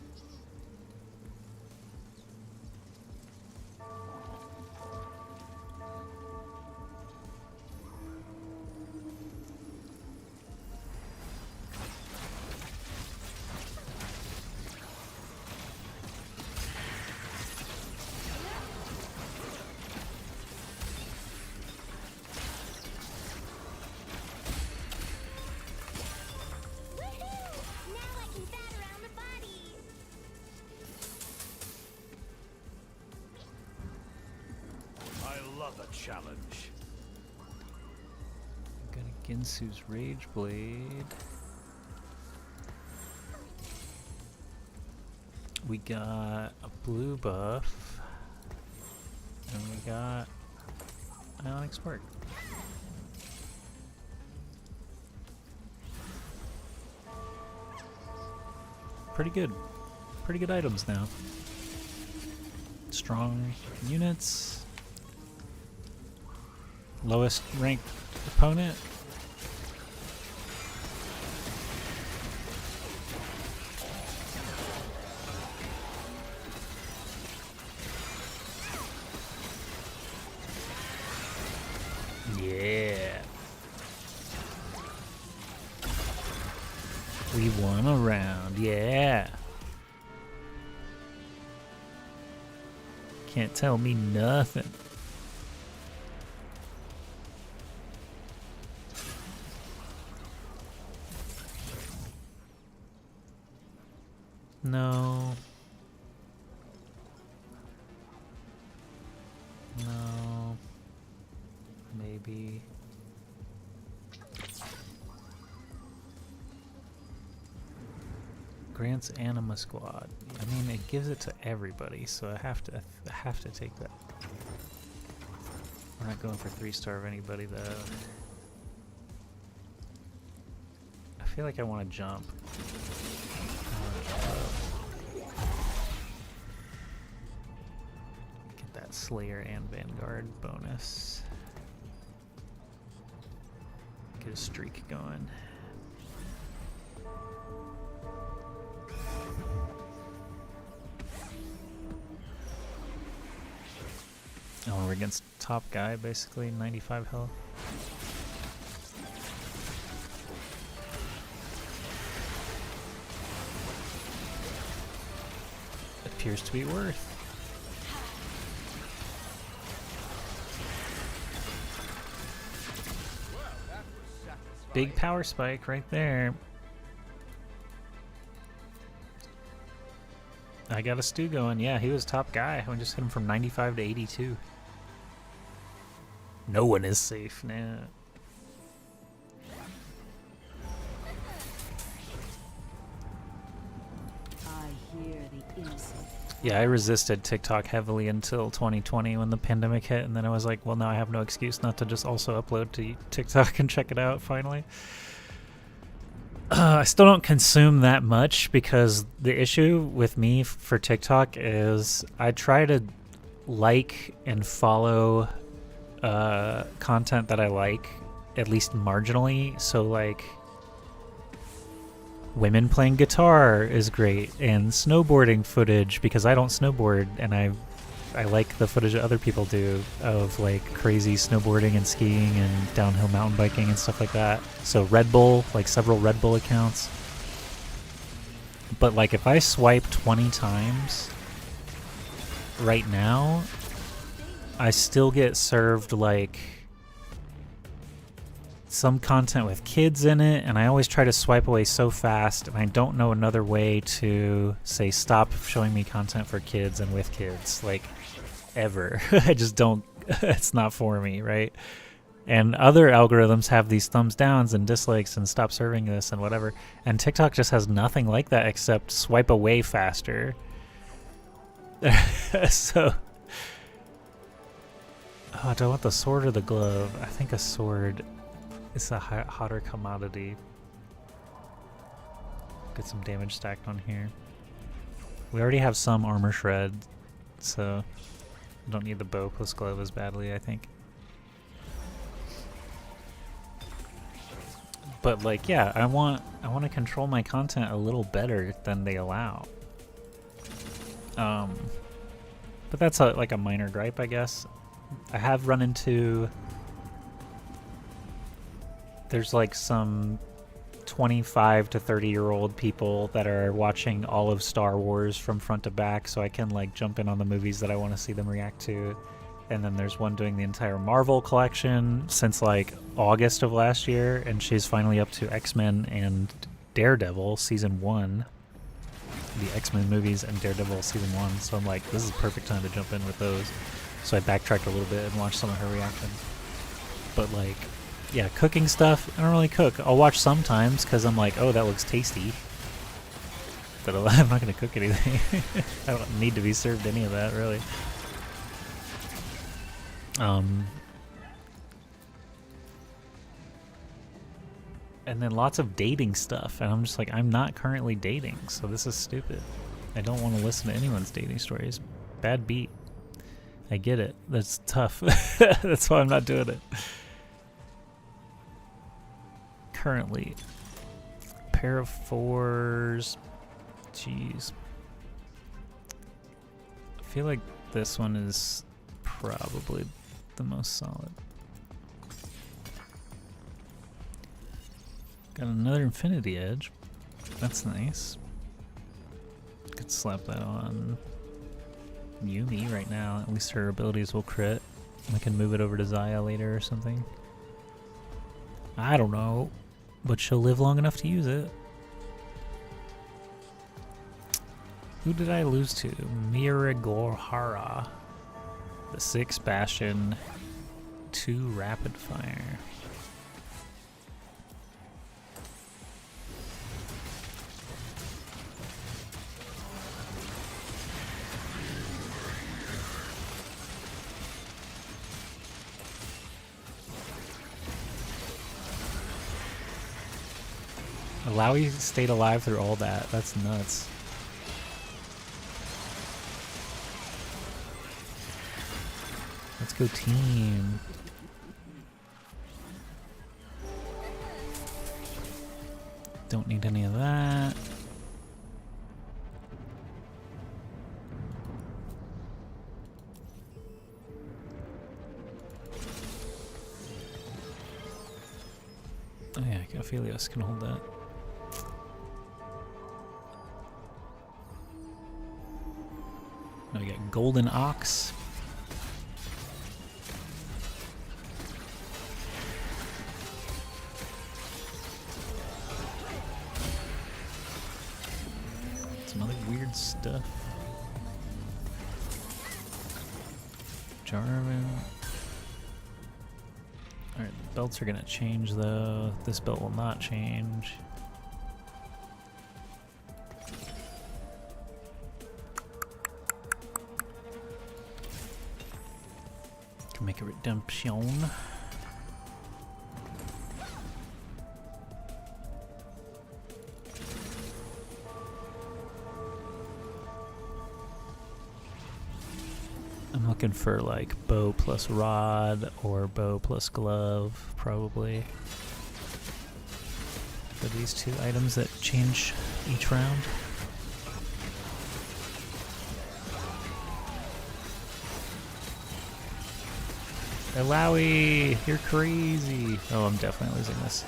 Challenge. Got a Ginsu's Rage Blade. We got a blue buff. And we got Ionic Spark. Pretty good. Pretty good items now. Strong units. Lowest ranked opponent. Yeah. We won a round. Yeah. Can't tell me nothing. No. No. Maybe. Grants Anima squad. I mean, it gives it to everybody, so I have to take that. We're not going for 3-star of anybody though. I feel like I want to jump. Get that Slayer and Vanguard bonus. Get a streak going. Oh, we're against top guy, basically, 95 health. Appears to be worth. Big power spike right there. I got a stew going. Yeah, he was top guy. I just hit him from 95 to 82. No one is safe now. I hear the innocent. Yeah, I resisted TikTok heavily until 2020 when the pandemic hit, and then I was like, well, now I have no excuse not to just also upload to TikTok and check it out finally. I still don't consume that much because the issue with me for TikTok is I try to like and follow content that I like, at least marginally. So like women playing guitar is great, and snowboarding footage because I don't snowboard, and I like the footage that other people do of like crazy snowboarding and skiing and downhill mountain biking and stuff like that. So Red Bull, like several Red Bull accounts. But like if I swipe 20 times right now, I still get served like some content with kids in it, and I always try to swipe away so fast, and I don't know another way to say stop showing me content for kids and with kids, like ever. I just don't, it's not for me, right? And other algorithms have these thumbs downs and dislikes and stop serving this and whatever, and TikTok just has nothing like that except swipe away faster. So oh, do I want the sword or the glove? I think a sword is a hotter commodity. Get some damage stacked on here. We already have some armor shred, so I don't need the bow plus glove as badly, I think. But like, yeah, I want to control my content a little better than they allow. But that's like a minor gripe, I guess. I have run into, there's like some 25 to 30-year-old people that are watching all of Star Wars from front to back, so I can like jump in on the movies that I want to see them react to. And then there's one doing the entire Marvel collection since like August of last year, and she's finally up to X-Men and Daredevil season 1. The X-Men movies and Daredevil season 1. So I'm like, this is the perfect time to jump in with those. So I backtracked a little bit and watched some of her reactions. But like, yeah, cooking stuff, I don't really cook. I'll watch sometimes because I'm like, oh, that looks tasty. But I'm not going to cook anything. I don't need to be served any of that, really. And then lots of dating stuff, and I'm just like, I'm not currently dating, so this is stupid. I don't want to listen to anyone's dating stories. Bad beat. I get it. That's tough. That's why I'm not doing it. Currently. Pair of 4s. Jeez. I feel like this one is probably the most solid. Got another Infinity Edge. That's nice. Could slap that on Yumi right now. At least her abilities will crit. I can move it over to Zaya later or something. I don't know. But she'll live long enough to use it. Who did I lose to? Miragorhara. The 6 Bastion. 2 Rapidfire. Alawi stayed alive through all that. That's nuts. Let's go team. Don't need any of that. Oh yeah, Aphelios can hold that. Now we got Golden Ox. Some other weird stuff. Jarvan. Alright, belts are gonna change though. This belt will not change. Can make a redemption. I'm looking for like bow plus rod or bow plus glove, probably, for these 2 items that change each round. Alawi, you're crazy. Oh, I'm definitely losing this.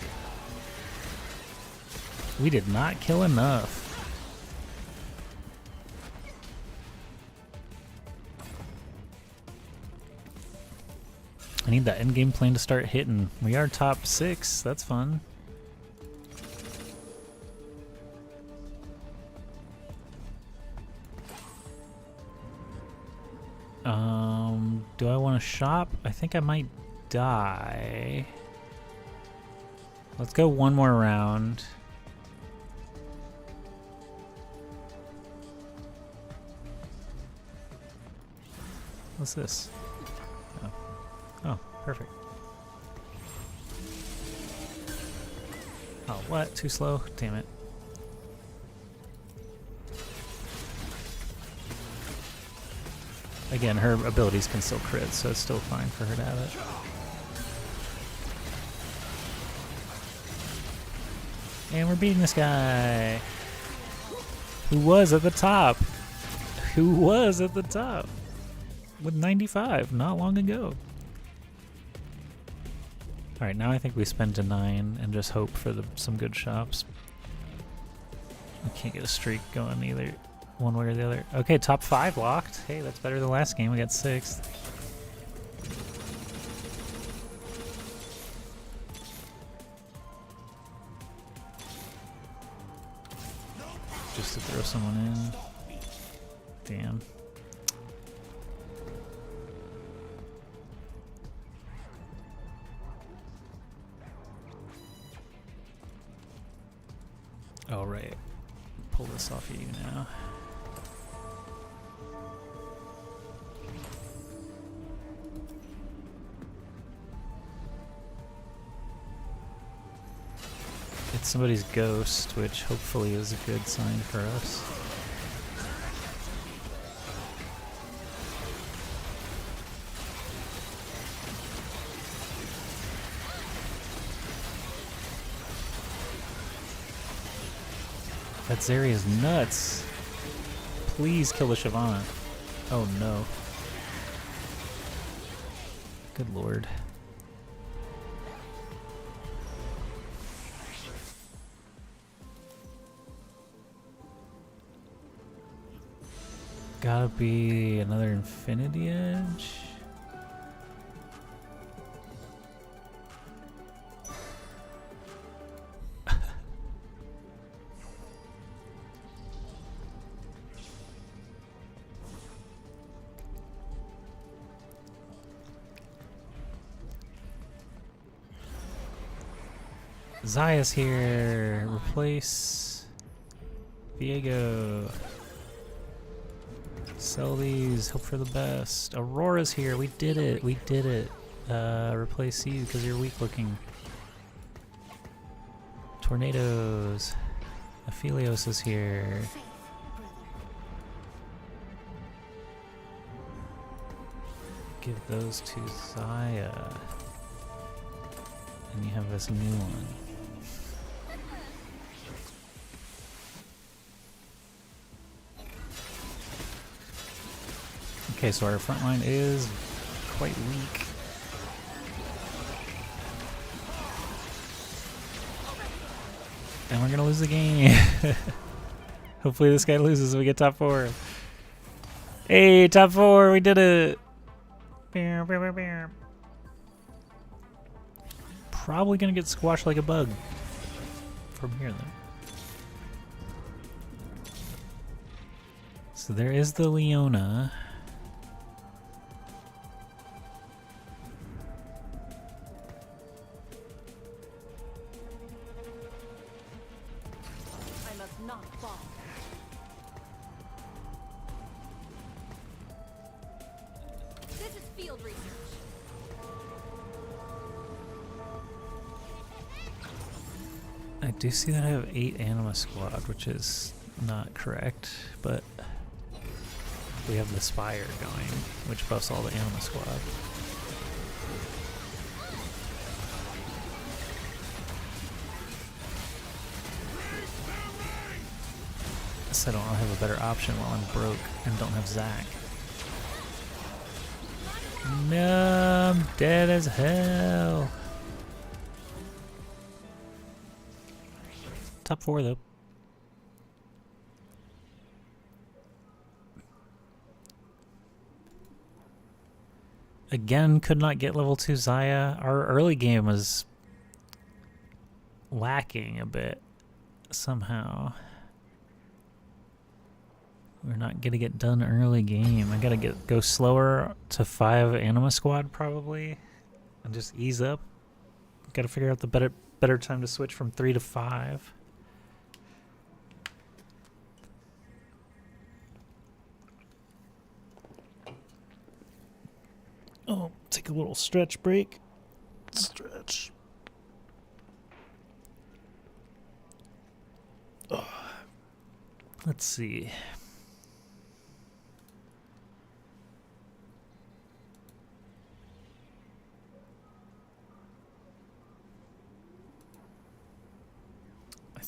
We did not kill enough. I need that endgame plane to start hitting. We are top 6. That's fun. Do I want to shop? I think I might die. Let's go one more round. What's this? Oh, oh, perfect. Oh, what? Too slow? Damn it. Again, her abilities can still crit, so it's still fine for her to have it. And we're beating this guy. Who was at the top? Who was at the top? With 95, not long ago. Alright, now I think we spend to 9 and just hope for some good shops. We can't get a streak going either, one way or the other. Okay, top 5 locked. Hey, that's better than last game. We got 6th. Just to throw someone in. Damn. Oh, right. Pull this off of you now. It's somebody's ghost, which hopefully is a good sign for us. That Zarya's nuts. Please kill the Shyvana. Oh no. Good lord. Gotta be another Infinity Edge. Zaya's here. Replace Viego. Sell these. Hope for the best. Aurora's here. We did it. We did it. Replace you because you're weak looking. Tornadoes. Aphelios is here. Give those to Zaya. And you have this new one. Okay, so our front line is quite weak. And we're gonna lose the game. Hopefully this guy loses and we get top 4. Hey, top 4, we did it! Probably gonna get squashed like a bug from here though. So there is the Leona. Not fall. This is field research. I do see that I have 8 Anima squad, which is not correct, but we have the Spire going, which buffs all the Anima squad. I don't have a better option while I'm broke and don't have Zac. No, I'm dead as hell. Top 4 though. Again, could not get level 2 Zaya. Our early game was lacking a bit somehow. We're not gonna get done early game. I gotta go slower to 5 Anima squad probably, and just ease up. Gotta figure out the better time to switch from 3 to 5. Oh, take a little stretch break. Stretch. Oh. Let's see.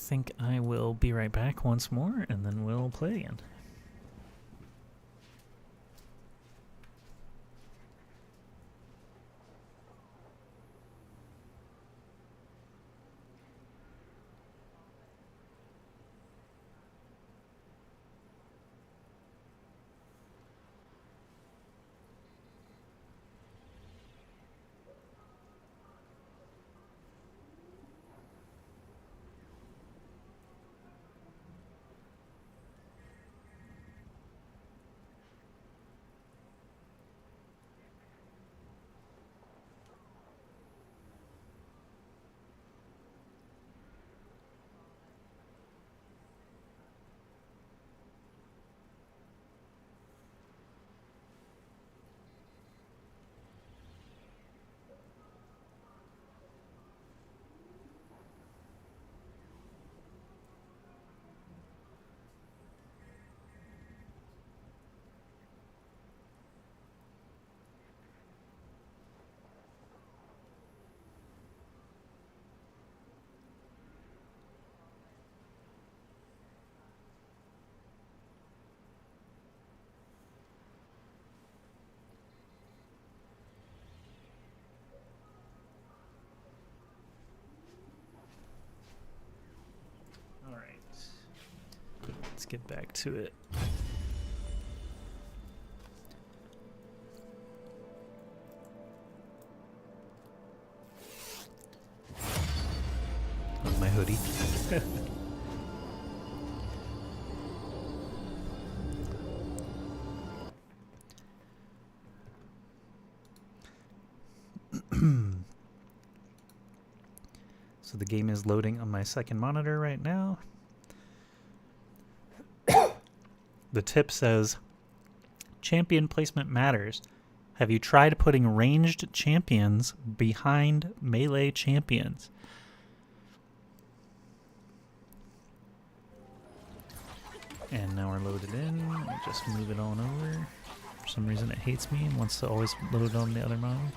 think I will be right back once more, and then we'll play again. Let's get back to it. On my hoodie. So the game is loading on my second monitor right now. The tip says, champion placement matters. Have you tried putting ranged champions behind melee champions? And now we're loaded in. We'll just move it on over. For some reason it hates me and wants to always load on the other monitor.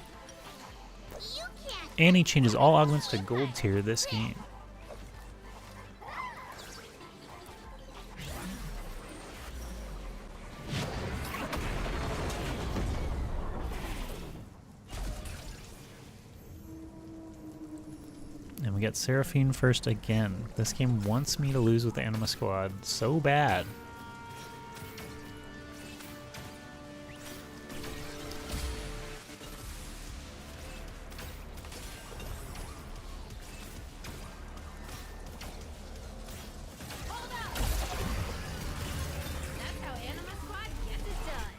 And he changes all augments to gold tier this game. And we get Seraphine first again. This game wants me to lose with the Anima squad so bad. That's how Anima Squad gets it done.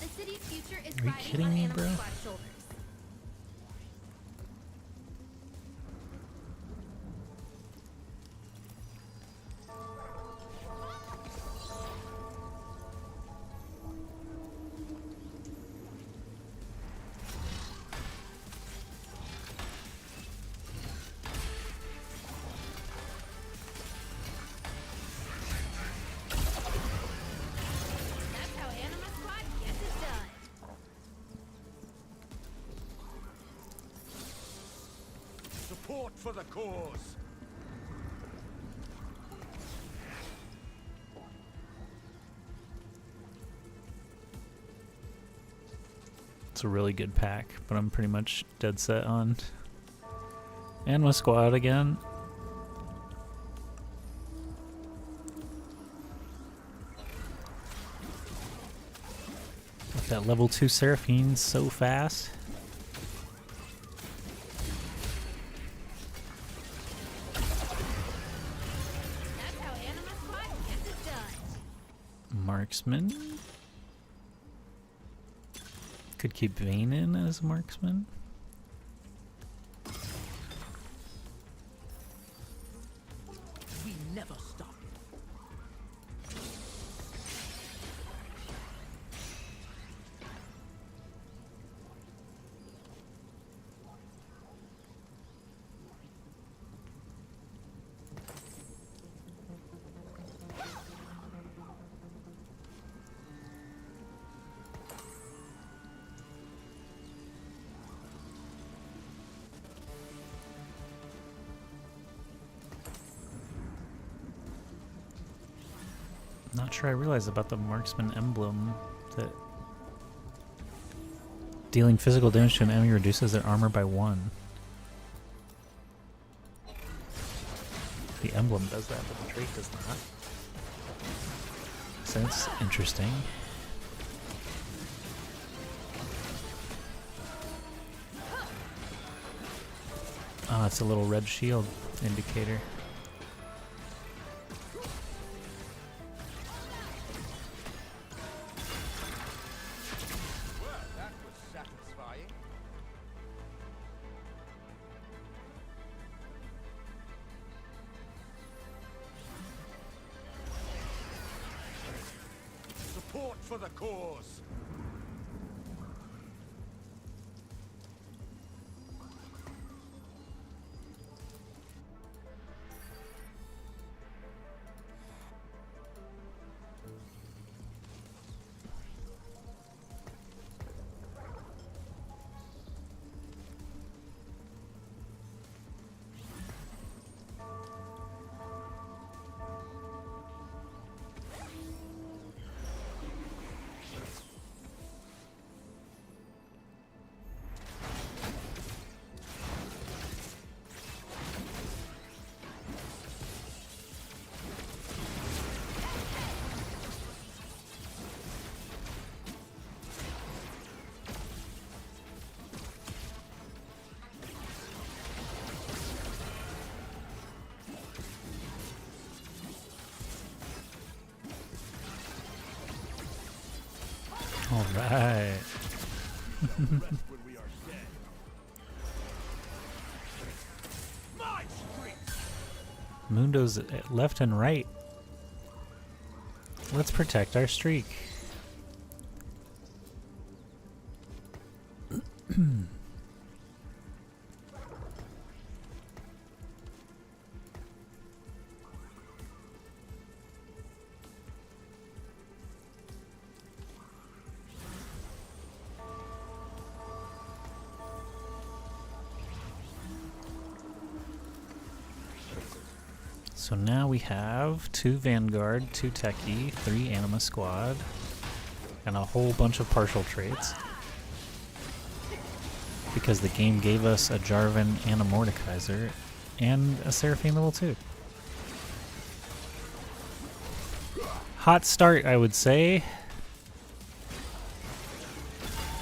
The city's future is Are you riding kidding on me, Anima bro? Squad's shoulders. That's how Anima Squad gets it done. Support for the cause. It's a really good pack, but I'm pretty much dead set on Anima squad again. With that level 2 Seraphine so fast. That's how Anima Squad gets it done. Marksman. Could keep Vayne in as Marksman. We never stop. Not sure I realized about the Marksman emblem that dealing physical damage to an enemy reduces their armor by 1. The emblem does that, but the trait does not. So that's interesting. Ah, it's a little red shield indicator. Well, that was satisfying. Support for the cause. All right. Rest when we are dead. My street. Mundo's left and right. Let's protect our streak. So now we have 2 Vanguard, 2 Techie, 3 Anima Squad, and a whole bunch of partial traits. Because the game gave us a Jarvan and a Mordekaiser, and a Seraphine level 2. Hot start, I would say.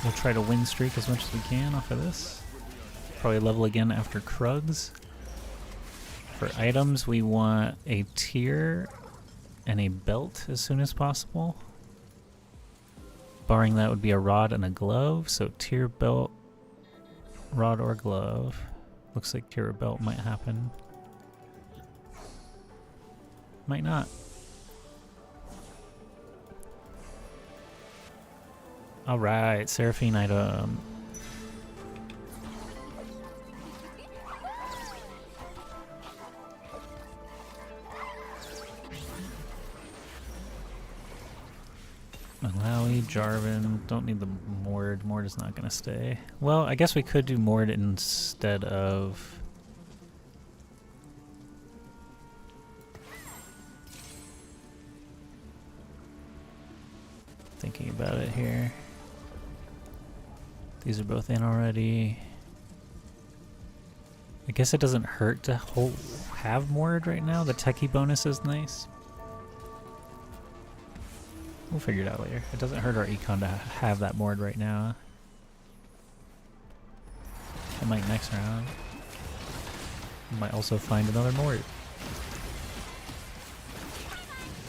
We'll try to win streak as much as we can off of this. Probably level again after Krugs. For items, we want a tier and a belt as soon as possible. Barring that would be a rod and a glove, so tier, belt, rod or glove. Looks like tier or belt might happen. Might not. Alright, Seraphine item. Malawi, Jarvan, don't need the Mord. Mord is not going to stay. Well, I guess we could do Mord instead of... Thinking about it here. These are both in already. I guess it doesn't hurt to have Mord right now. The Techie bonus is nice. We'll figure it out later. It doesn't hurt our econ to have that Mord right now. I might next round. I might also find another Mord.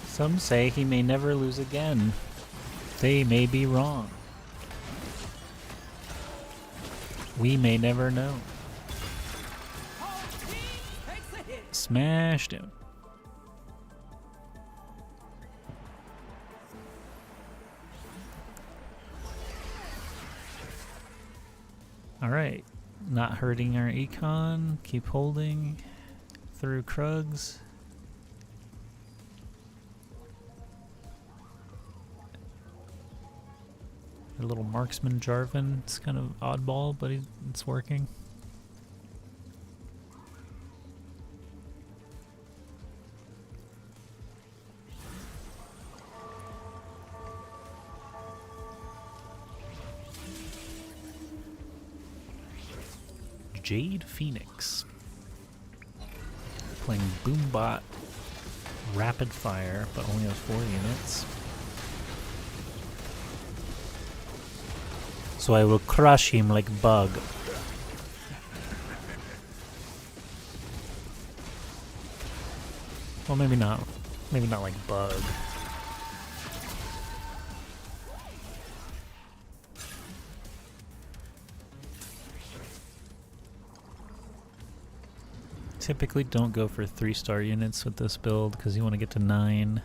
Some say he may never lose again. They may be wrong. We may never know. Smashed him. Alright, not hurting our econ, keep holding through Krugs. A little Marksman Jarvan, it's kind of oddball, but it's working. Jade Phoenix. Playing BoomBot Rapidfire, but only has 4 units. So I will crush him like bug. Well, maybe not. Maybe not like bug. Typically don't go for 3-star units with this build because you want to get to 9.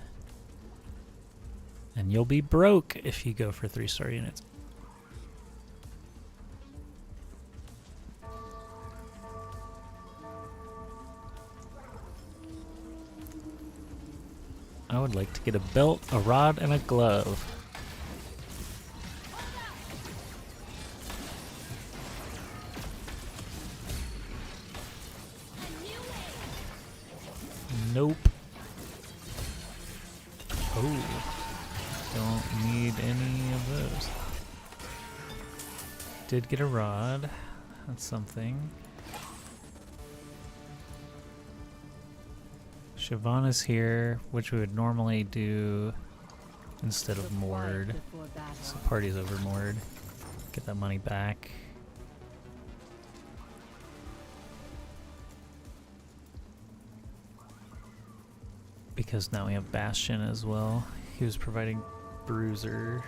And you'll be broke if you go for 3-star units. I would like to get a belt, a rod, and a glove. Nope. Oh. Don't need any of those. Did get a rod. That's something. Shyvana's here, which we would normally do instead of moored. So party's over moored. Get that money back. Because now we have Bastion as well. He was providing Bruiser,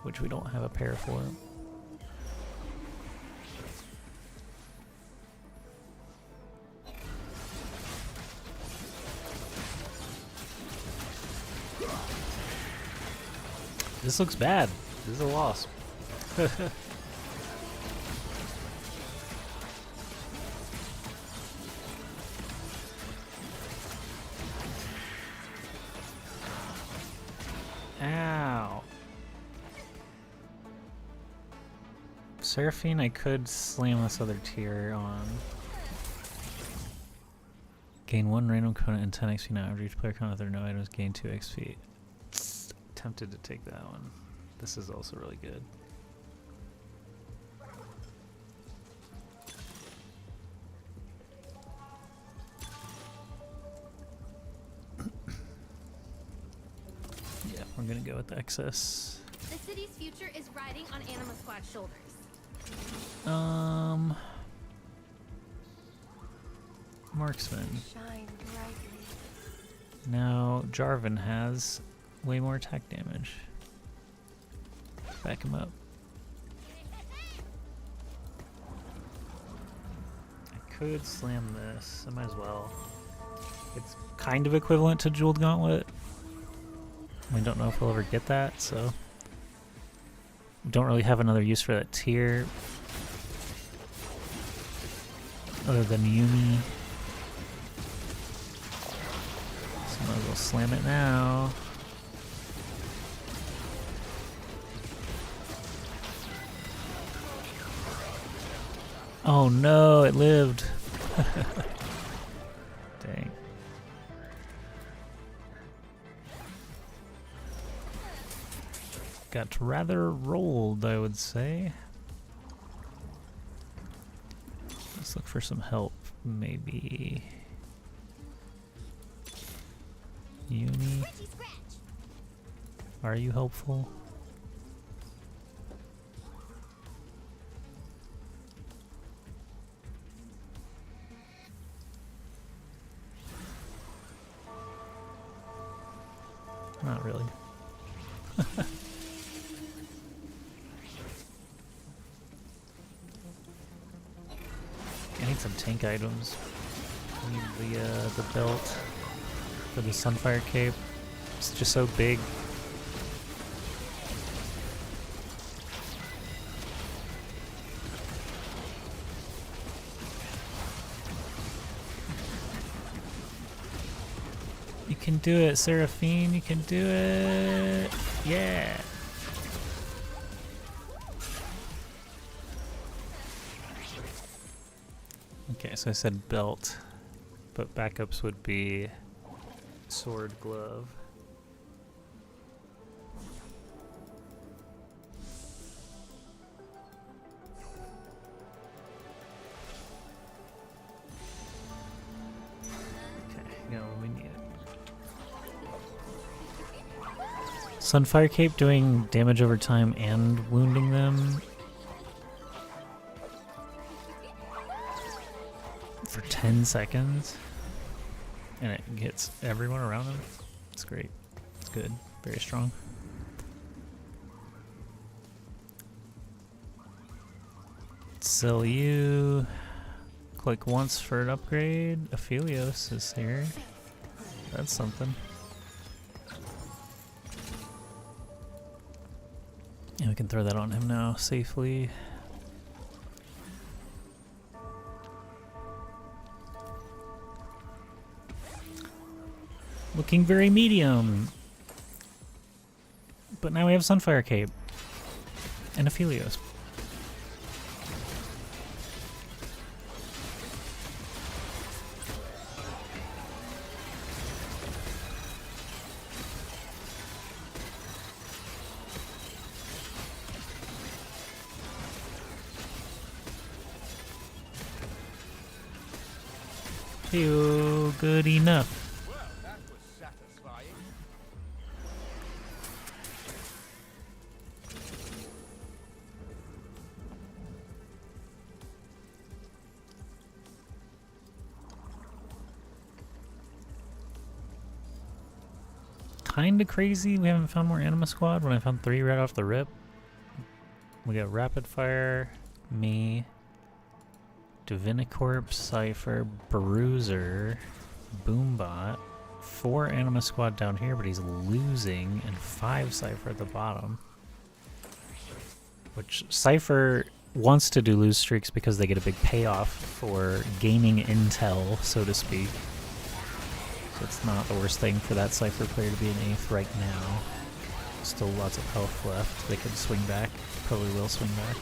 which we don't have a pair for. This looks bad. This is a loss. Ow. Seraphine, I could slam this other tier on. Gain 1 random component and 10 XP now. After each player counter, there are no items, gain 2 XP. Tempted to take that one. This is also really good. Yeah, we're gonna go with the excess. The city's future is riding on Anima Squad's shoulders. Marksman. Shine brightly. Now Jarvan has way more attack damage. Back him up. I could slam this. I might as well. It's kind of equivalent to Jeweled Gauntlet. We don't know if we'll ever get that, so we don't really have another use for that tier other than Yumi. So might as well slam it now. Oh no, it lived. Dang. Got rather rolled, I would say. Let's look for some help, maybe. Yumi, are you helpful? Not really. I need some tank items. I need the belt for the Sunfire cape. It's just so big. You can do it, Seraphine. You can do it. Yeah. Okay, so I said belt, but backups would be sword, glove. go when we need it. Sunfire Cape doing damage over time and wounding them for 10 seconds. And it gets everyone around them. It's great. It's good. Very strong. Sell you. Click once for an upgrade. Aphelios is here. That's something. And we can throw that on him now safely. Looking very medium. But now we have Sunfire Cape. And Aphelios. Feel good enough. Well, that was satisfying. Kinda crazy we haven't found more Anima Squad when I found 3 right off the rip. We got Rapidfire, me, Divinicorp, Cypher, Bruiser, BoomBot, 4 Anima Squad down here, but he's losing, and 5 Cypher at the bottom. Which Cypher wants to do lose streaks because they get a big payoff for gaining intel, so to speak. So it's not the worst thing for that Cypher player to be an 8th right now. Still lots of health left. They can swing back. Probably will swing back.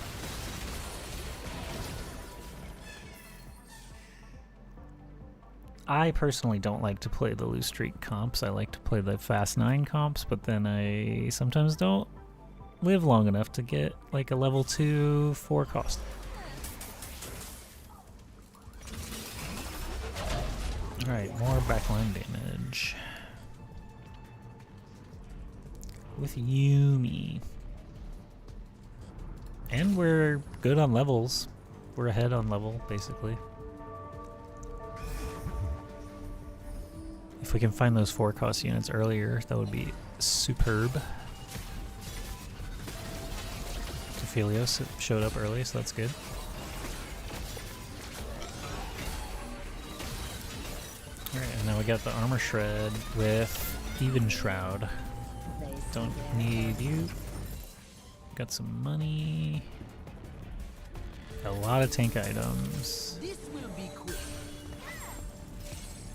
I personally don't like to play the lose streak comps. I like to play the fast 9 comps, but then I sometimes don't live long enough to get like a level 2 4 cost. Alright, more backline damage. With Yumi. And we're good on levels. We're ahead on level, basically. If we can find those 4 cost units earlier, that would be superb. Aphelios showed up early, so that's good. Alright, and now we got the armor shred with Even Shroud. Don't need you. Got some money. Got a lot of tank items. This will be quick.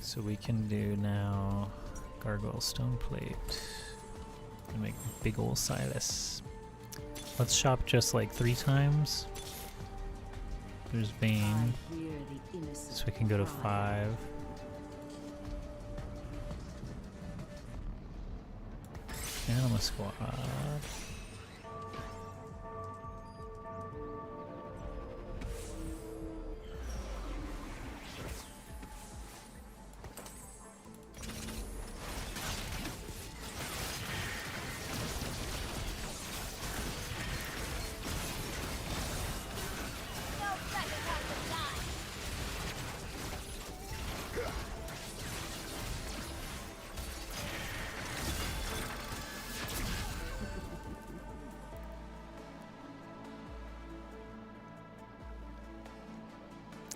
So we can do now Gargoyle Stone Plate and make big ol' Silas. Let's shop just like 3 times. There's Vayne, so we can go to 5. Anima Squad.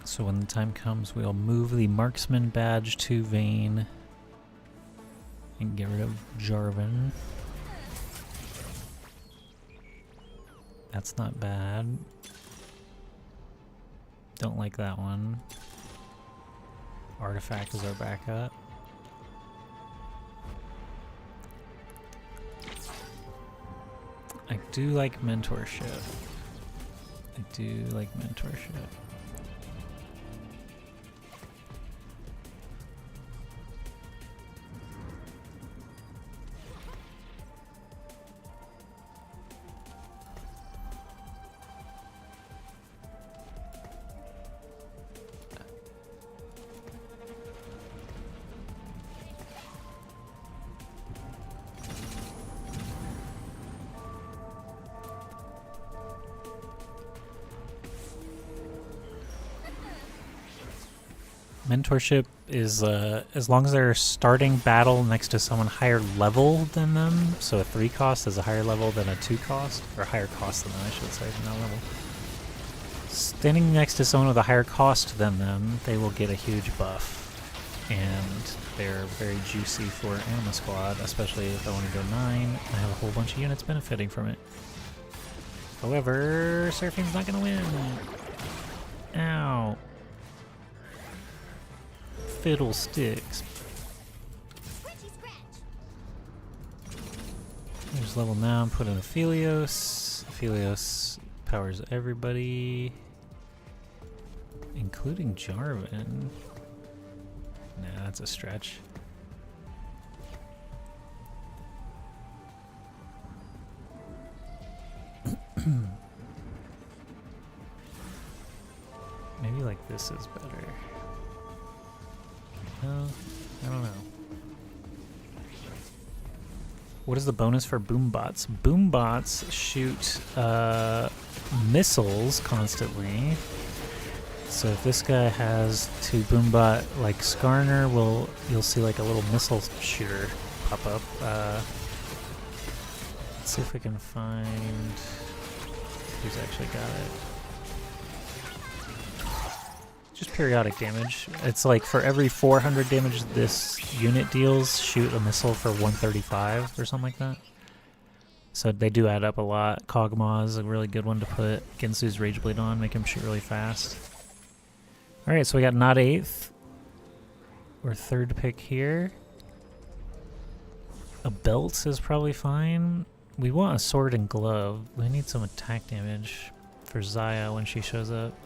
So when the time comes, we'll move the Marksman badge to Vayne and get rid of Jarvan. That's not bad. Don't like that one. Artifact is our backup. I do like mentorship. I do like mentorship. Mentorship is as long as they're starting battle next to someone higher level than them, so a 3 cost is a higher level than a 2 cost, or higher cost than them, I should say, not level. Standing next to someone with a higher cost than them, they will get a huge buff, and they're very juicy for Anima Squad, especially if I want to go 9. I have a whole bunch of units benefiting from it. However, Seraphine's not going to win. Ow. Fiddlesticks. There's level now. Put in Aphelios. Aphelios powers everybody, including Jarvan. Nah, that's a stretch. Maybe like this is better. No, I don't know. What is the bonus for BoomBots? BoomBots shoot missiles constantly. So if this guy has 2 BoomBot like Skarner, you'll see like a little missile shooter pop up. Let's see if we can find who's actually got it. Just periodic damage. It's like for every 400 damage this unit deals, shoot a missile for 135 or something like that. So they do add up a lot. Kog'Maw is a really good one to put Ginsu's Rageblade on, make him shoot really fast. Alright, so we got not 8th. We're 3rd pick here. A belt is probably fine. We want a sword and glove. We need some attack damage for Xayah when she shows up.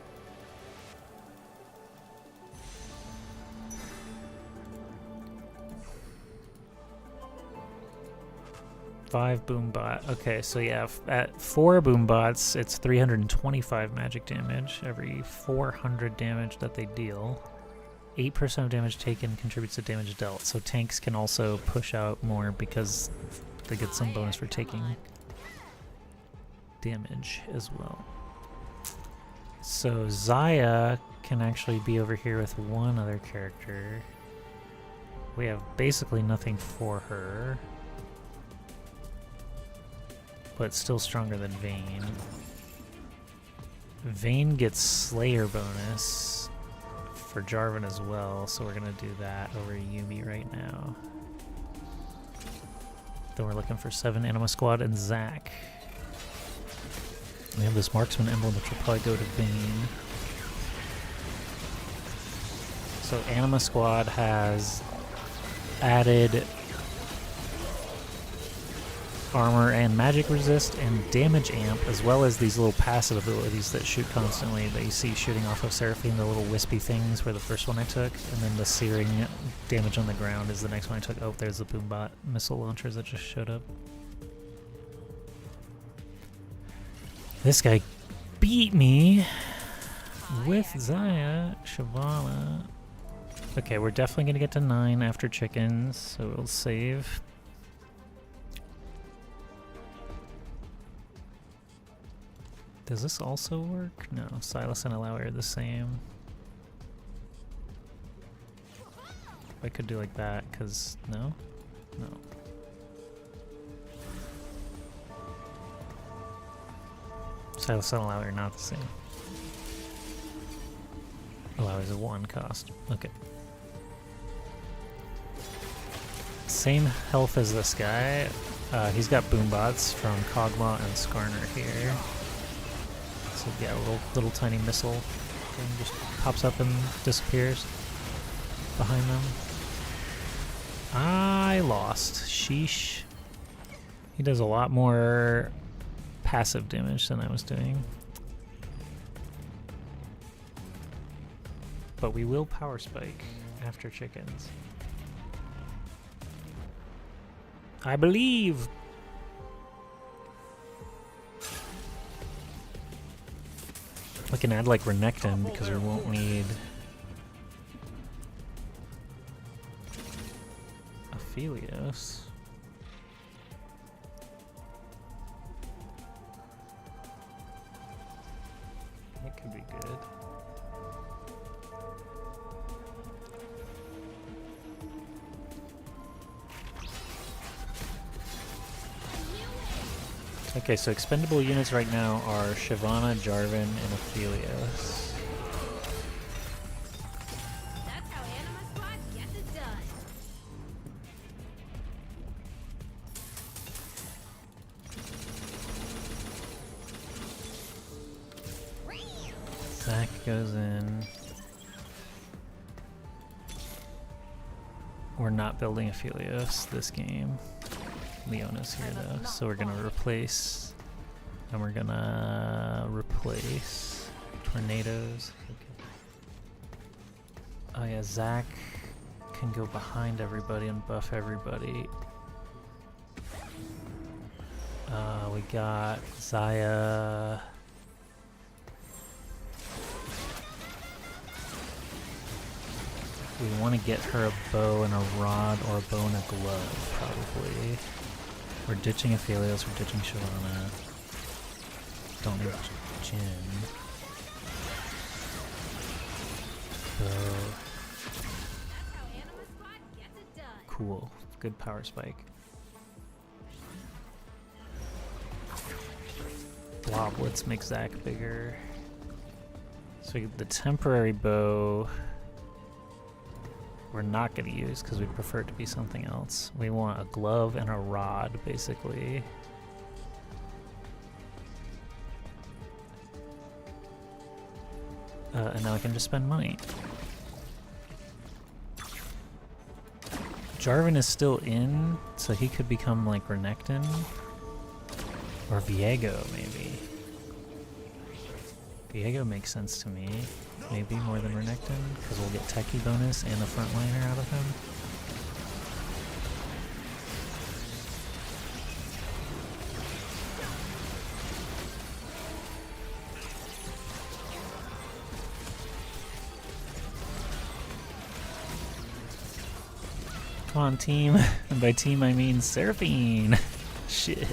Five BoomBot. Okay, so yeah, at 4 BoomBots, it's 325 magic damage every 400 damage that they deal. 8% of damage taken contributes to damage dealt, so tanks can also push out more because they get some bonus for taking damage as well. So Xayah can actually be over here with one other character. We have basically nothing for her, but still stronger than Vayne. Vayne gets Slayer bonus for Jarvan as well, so we're gonna do that over Yuumi right now. Then we're looking for 7 Anima Squad and Zac. We have this Marksman emblem, which will probably go to Vayne. So Anima Squad has added armor and magic resist and damage amp, as well as these little passive abilities that shoot constantly that you see shooting off of Seraphine, the little wispy things were the first one I took, and then the searing damage on the ground is the next one I took. Oh, there's the BoomBot missile launchers that just showed up. This guy beat me with Xayah, Shyvana. Okay, we're definitely going to get to 9 after chickens, so we'll save. Does this also work? No, Silas and Alawi are the same. I could do like that, because no? No. Silas and Alawi are not the same. Alawi is a 1 cost. Okay. Same health as this guy. He's got BoomBots from Kog'Maw and Skarner here. So yeah, a little tiny missile thing just pops up and disappears behind them. I lost. Sheesh. He does a lot more passive damage than I was doing. But we will power spike after chickens. I believe! We can add like Renekton because we won't need Aphelios. That could be good. Okay, so expendable units right now are Shyvana, Jarvan, and Aphelios. That's how Anima Squad gets it done. Zach goes in. We're not building Aphelios this game. Leona's here though, so we're gonna replace, and we're gonna replace Tornadoes. Okay. Oh yeah, Zach can go behind everybody and buff everybody. We got Zaya. We want to get her a bow and a rod, or a bow and a glove, probably. We're ditching Aphelios, we're ditching Shyvana. Don't need Jhin. Bow. That's how Anima Squad gets it done. Cool. Good power spike. Bloblets make Zach bigger. So the temporary bow we're not going to use because we prefer it to be something else. We want a glove and a rod, basically. And now I can just spend money. Jarvan is still in, so he could become like Renekton. Or Viego, maybe. Viego makes sense to me. Maybe more than Renekton, because we'll get techie bonus and a frontliner out of him. Come on, team. And by team, I mean Seraphine. Shit.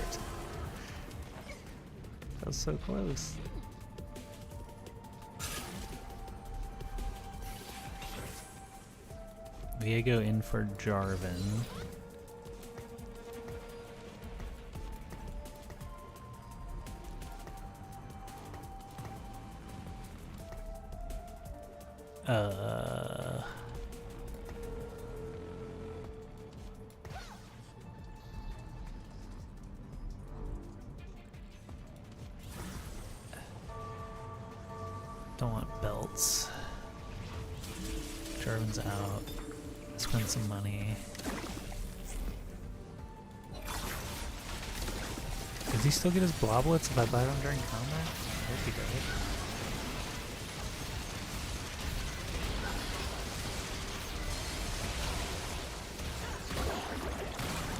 That was so close. Viego in for Jarvan. Don't want belts. Jarvan's out. Spend some money. Does he still get his bloblets if I buy them during combat? I hope he does.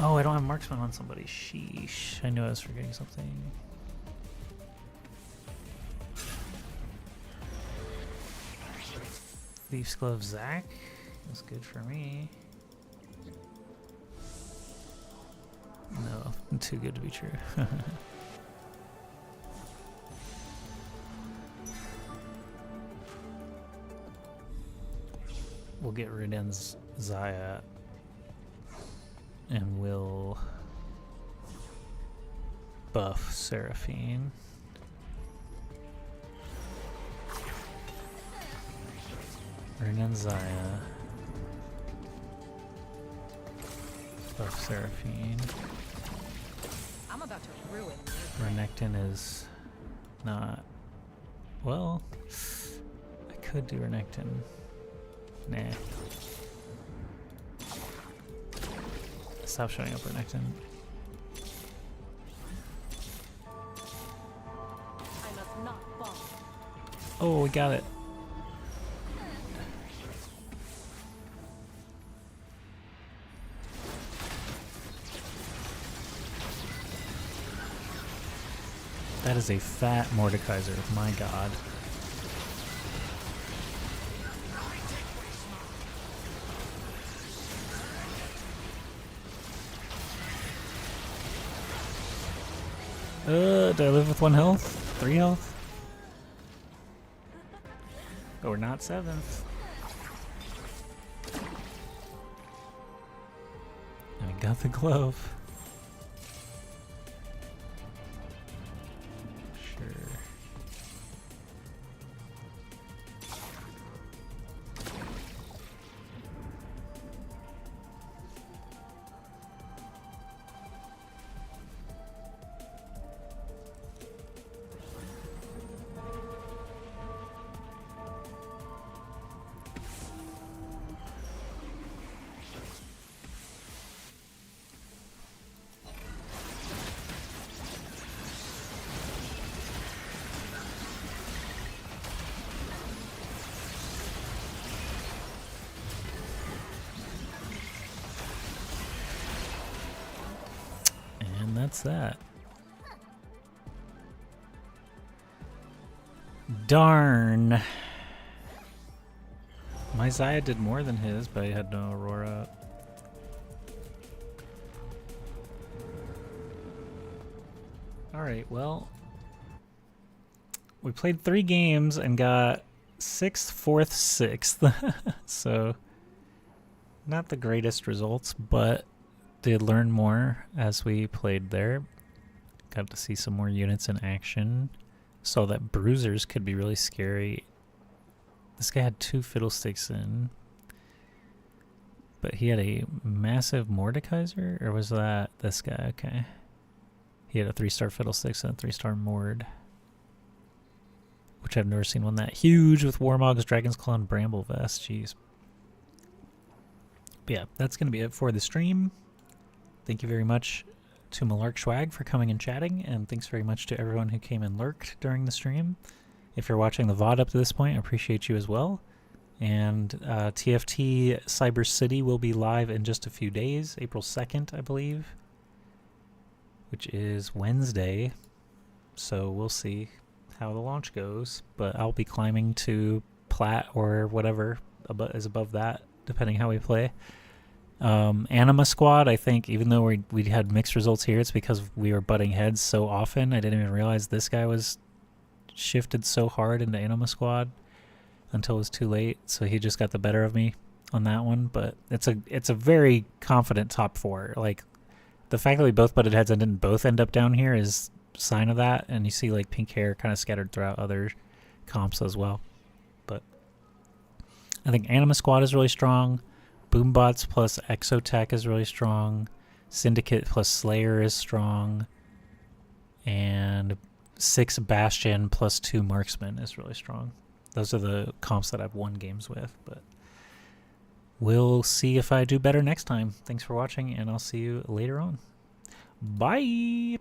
Oh, I don't have Marksman on somebody. Sheesh. I knew I was forgetting something. Thief's Glove Zach. That's good for me. No, too good to be true. We'll get Riden's Zaya and we'll buff Seraphine. Riden's Zaya. Buff Seraphine. I'm about to ruin you. Renekton is not. Well, I could do Renekton. Nah. Stop showing up, Renekton. I must not fall. Oh, we got it. That is a fat Mordekaiser, my god. Do I live with 1 health? 3 health? Oh, we're not 7th. And I got the glove. What's that? Darn. My Zaya did more than his, but he had no Aurora. Alright, well, we played 3 games and got 6th, 4th, 6th. So, not the greatest results, but did learn more as we played there. Got to see some more units in action. Saw that bruisers could be really scary. This guy had 2 fiddlesticks in, but he had a massive Mordekaiser, or was that this guy? Okay. He had a 3-star fiddlesticks and a 3-star Mord, which I've never seen one that huge with Warmogs, Dragon's Claw, and Bramble Vest. Jeez. But yeah, that's going to be it for the stream. Thank you very much to Malark Schwag for coming and chatting, and thanks very much to everyone who came and lurked during the stream. If you're watching the VOD up to this point, I appreciate you as well. And TFT Cyber City will be live in just a few days, April 2nd, I believe, which is Wednesday. So we'll see how the launch goes. But I'll be climbing to Plat or whatever is above that, depending how we play. Anima squad, I think, even though we had mixed results here, it's because we were butting heads so often. I didn't even realize this guy was shifted so hard into Anima squad until it was too late, so he just got the better of me on that one. But it's a very confident top 4. Like, the fact that we both butted heads and didn't both end up down here is a sign of that, and you see like pink hair kind of scattered throughout other comps as well. But I think Anima squad is really strong. BoomBots plus Exotech is really strong. Syndicate plus Slayer is strong. And 6 Bastion plus 2 Marksman is really strong. Those are the comps that I've won games with, but we'll see if I do better next time. Thanks for watching, and I'll see you later on. Bye!